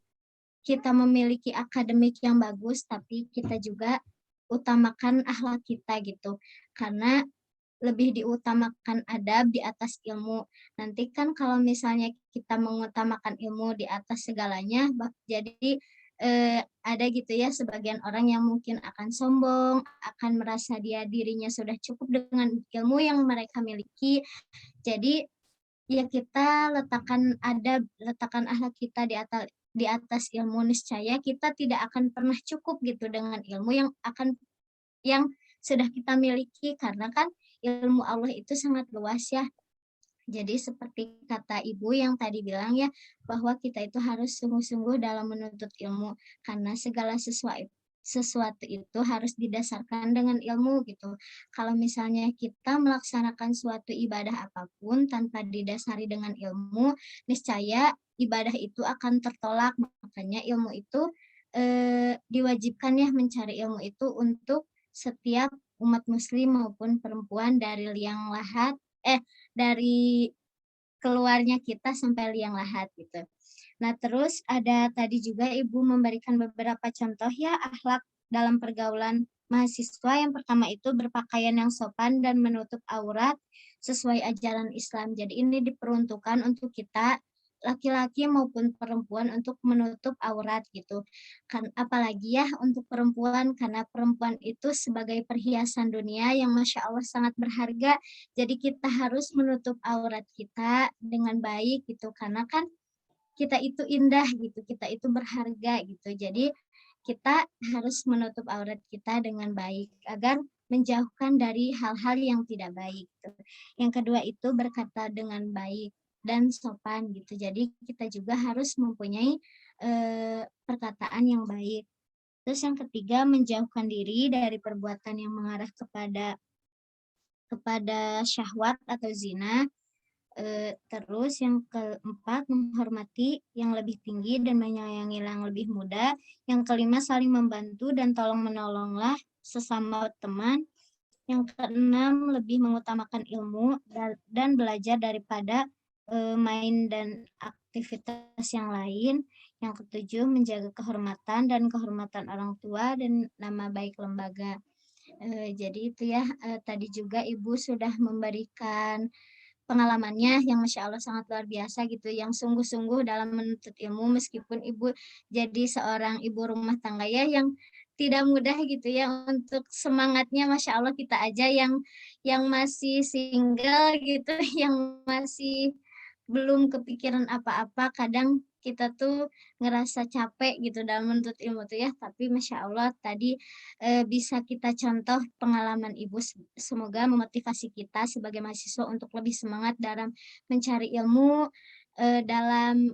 kita memiliki akademik yang bagus, tapi kita juga utamakan akhlak kita gitu, karena lebih diutamakan adab di atas ilmu. Nanti kan kalau misalnya kita mengutamakan ilmu di atas segalanya, jadi ada gitu ya sebagian orang yang mungkin akan sombong, akan merasa dirinya sudah cukup dengan ilmu yang mereka miliki. Jadi ya kita letakkan adab, letakkan akhlak kita di atas ilmu, niscaya kita tidak akan pernah cukup gitu dengan ilmu yang sudah kita miliki, karena kan ilmu Allah itu sangat luas ya. Jadi seperti kata Ibu yang tadi bilang ya, bahwa kita itu harus sungguh-sungguh dalam menuntut ilmu, karena segala sesuatu itu harus didasarkan dengan ilmu gitu. Kalau misalnya kita melaksanakan suatu ibadah apapun tanpa didasari dengan ilmu, niscaya ibadah itu akan tertolak. Makanya ilmu itu diwajibkan ya, mencari ilmu itu untuk setiap umat muslim maupun perempuan dari liang lahat, dari keluarnya kita sampai liang lahat gitu. Nah, terus ada tadi juga Ibu memberikan beberapa contoh ya akhlak dalam pergaulan mahasiswa. Yang pertama itu berpakaian yang sopan dan menutup aurat sesuai ajaran Islam. Jadi ini diperuntukkan untuk kita laki-laki maupun perempuan untuk menutup aurat gitu. Kan apalagi ya untuk perempuan, karena perempuan itu sebagai perhiasan dunia yang Masya Allah sangat berharga. Jadi kita harus menutup aurat kita dengan baik gitu, karena kan kita itu indah gitu, kita itu berharga gitu. Jadi kita harus menutup aurat kita dengan baik agar menjauhkan dari hal-hal yang tidak baik. Yang kedua itu berkata dengan baik dan sopan gitu. Jadi kita juga harus mempunyai perkataan yang baik. Terus yang ketiga, menjauhkan diri dari perbuatan yang mengarah kepada syahwat atau zina. Terus yang keempat, menghormati yang lebih tinggi dan menyayangi yang lebih muda. Yang kelima, saling membantu dan tolong menolonglah sesama teman. Yang keenam, lebih mengutamakan ilmu dan belajar daripada main dan aktivitas yang lain. Yang ketujuh, menjaga kehormatan orang tua dan nama baik lembaga. Jadi itu ya, tadi juga Ibu sudah memberikan pengalamannya yang Masya Allah sangat luar biasa gitu, yang sungguh-sungguh dalam menuntut ilmu, meskipun Ibu jadi seorang ibu rumah tangga ya, yang tidak mudah gitu ya, untuk semangatnya Masya Allah kita aja yang masih single gitu, yang masih belum kepikiran apa-apa, kadang kita tuh ngerasa capek gitu dalam menuntut ilmu tuh ya, tapi Masya Allah tadi bisa kita contoh pengalaman Ibu, semoga memotivasi kita sebagai mahasiswa untuk lebih semangat dalam mencari ilmu, dalam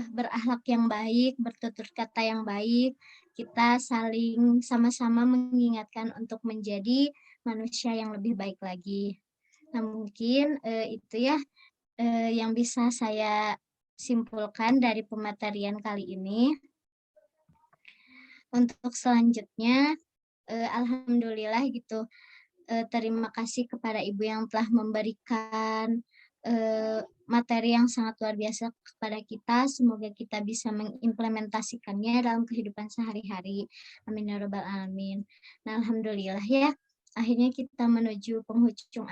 berakhlak yang baik, bertutur kata yang baik, kita saling sama-sama mengingatkan untuk menjadi manusia yang lebih baik lagi. Nah mungkin itu ya yang bisa saya simpulkan dari pematerian kali ini. Untuk selanjutnya, alhamdulillah gitu, terima kasih kepada Ibu yang telah memberikan materi yang sangat luar biasa kepada kita. Semoga kita bisa mengimplementasikannya dalam kehidupan sehari-hari. Amin ya rabbal alamin. Nah, alhamdulillah ya. Akhirnya kita menuju penghujung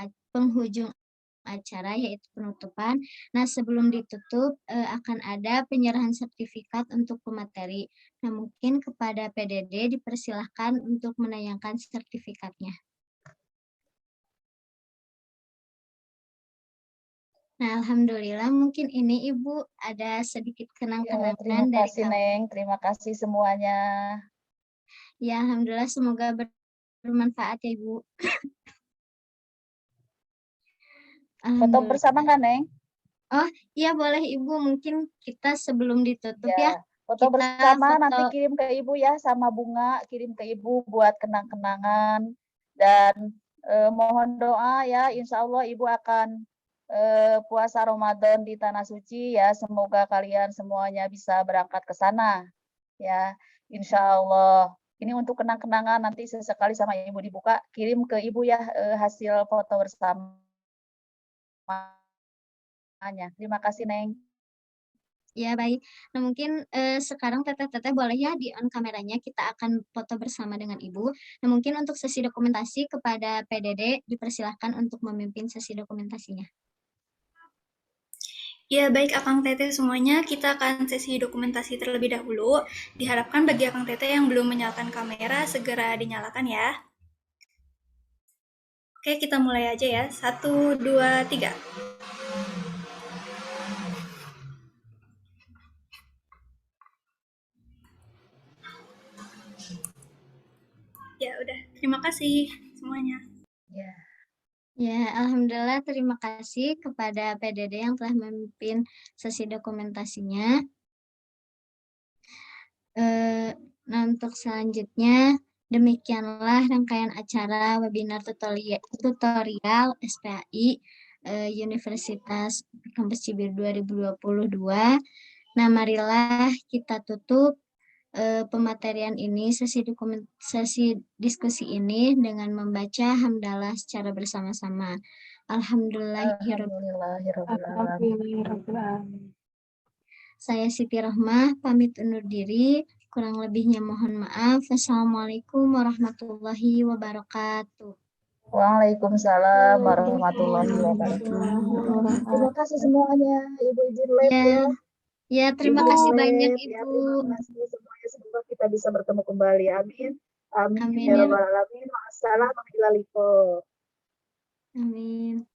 acara yaitu penutupan. Nah, sebelum ditutup akan ada penyerahan sertifikat untuk pemateri. Nah, mungkin kepada PDD dipersilahkan untuk menayangkan sertifikatnya. Nah, alhamdulillah mungkin ini Ibu ada sedikit terima kenang-kenangan dari kasih kami. Neng, terima kasih semuanya. Ya, alhamdulillah semoga bermanfaat ya Ibu. Foto bersama nggak Neng? Oh iya boleh Ibu, mungkin kita sebelum ditutup ya. Foto kita bersama foto. nanti kirim ke Ibu ya, sama bunga kirim ke Ibu buat kenang-kenangan. Dan mohon doa ya, insya Allah Ibu akan puasa Ramadan di Tanah Suci ya. Semoga kalian semuanya bisa berangkat ke sana ya, insya Allah. Ini untuk kenang-kenangan, nanti sesekali sama Ibu dibuka, kirim ke Ibu ya hasil foto bersama. Terima kasih Neng. Ya baik. Nah mungkin sekarang Teteh boleh ya di on kameranya, kita akan foto bersama dengan Ibu. Nah mungkin untuk sesi dokumentasi kepada PDD dipersilahkan untuk memimpin sesi dokumentasinya. Ya baik Akang Teteh semuanya, kita akan sesi dokumentasi terlebih dahulu. Diharapkan bagi Akang Teteh yang belum menyalakan kamera segera dinyalakan ya. Oke, kita mulai aja ya. 1, 2, 3. Ya udah, terima kasih semuanya. Ya, alhamdulillah terima kasih kepada PDD yang telah memimpin sesi dokumentasinya. Nah, untuk selanjutnya, demikianlah rangkaian acara webinar tutorial SPAI Universitas Kampus Cibiru 2022. Nah, marilah kita tutup pematerian ini, sesi diskusi ini dengan membaca hamdalah secara bersama-sama. Alhamdulillahirrahmanirrahim. Saya Siti Rahmah, pamit undur diri. Kurang lebihnya mohon maaf. Wassalamualaikum warahmatullahi wabarakatuh. Waalaikumsalam warahmatullahi wabarakatuh. Terima kasih semuanya, Ibu izin live ya. Ya, terima kasih banyak Ibu. Ya, terima kasih semuanya, semoga kita bisa bertemu kembali. Amin. Amin. Amin. Ya rabbal alamin. Wassalamualaikum warahmatullahi wabarakatuh. Amin.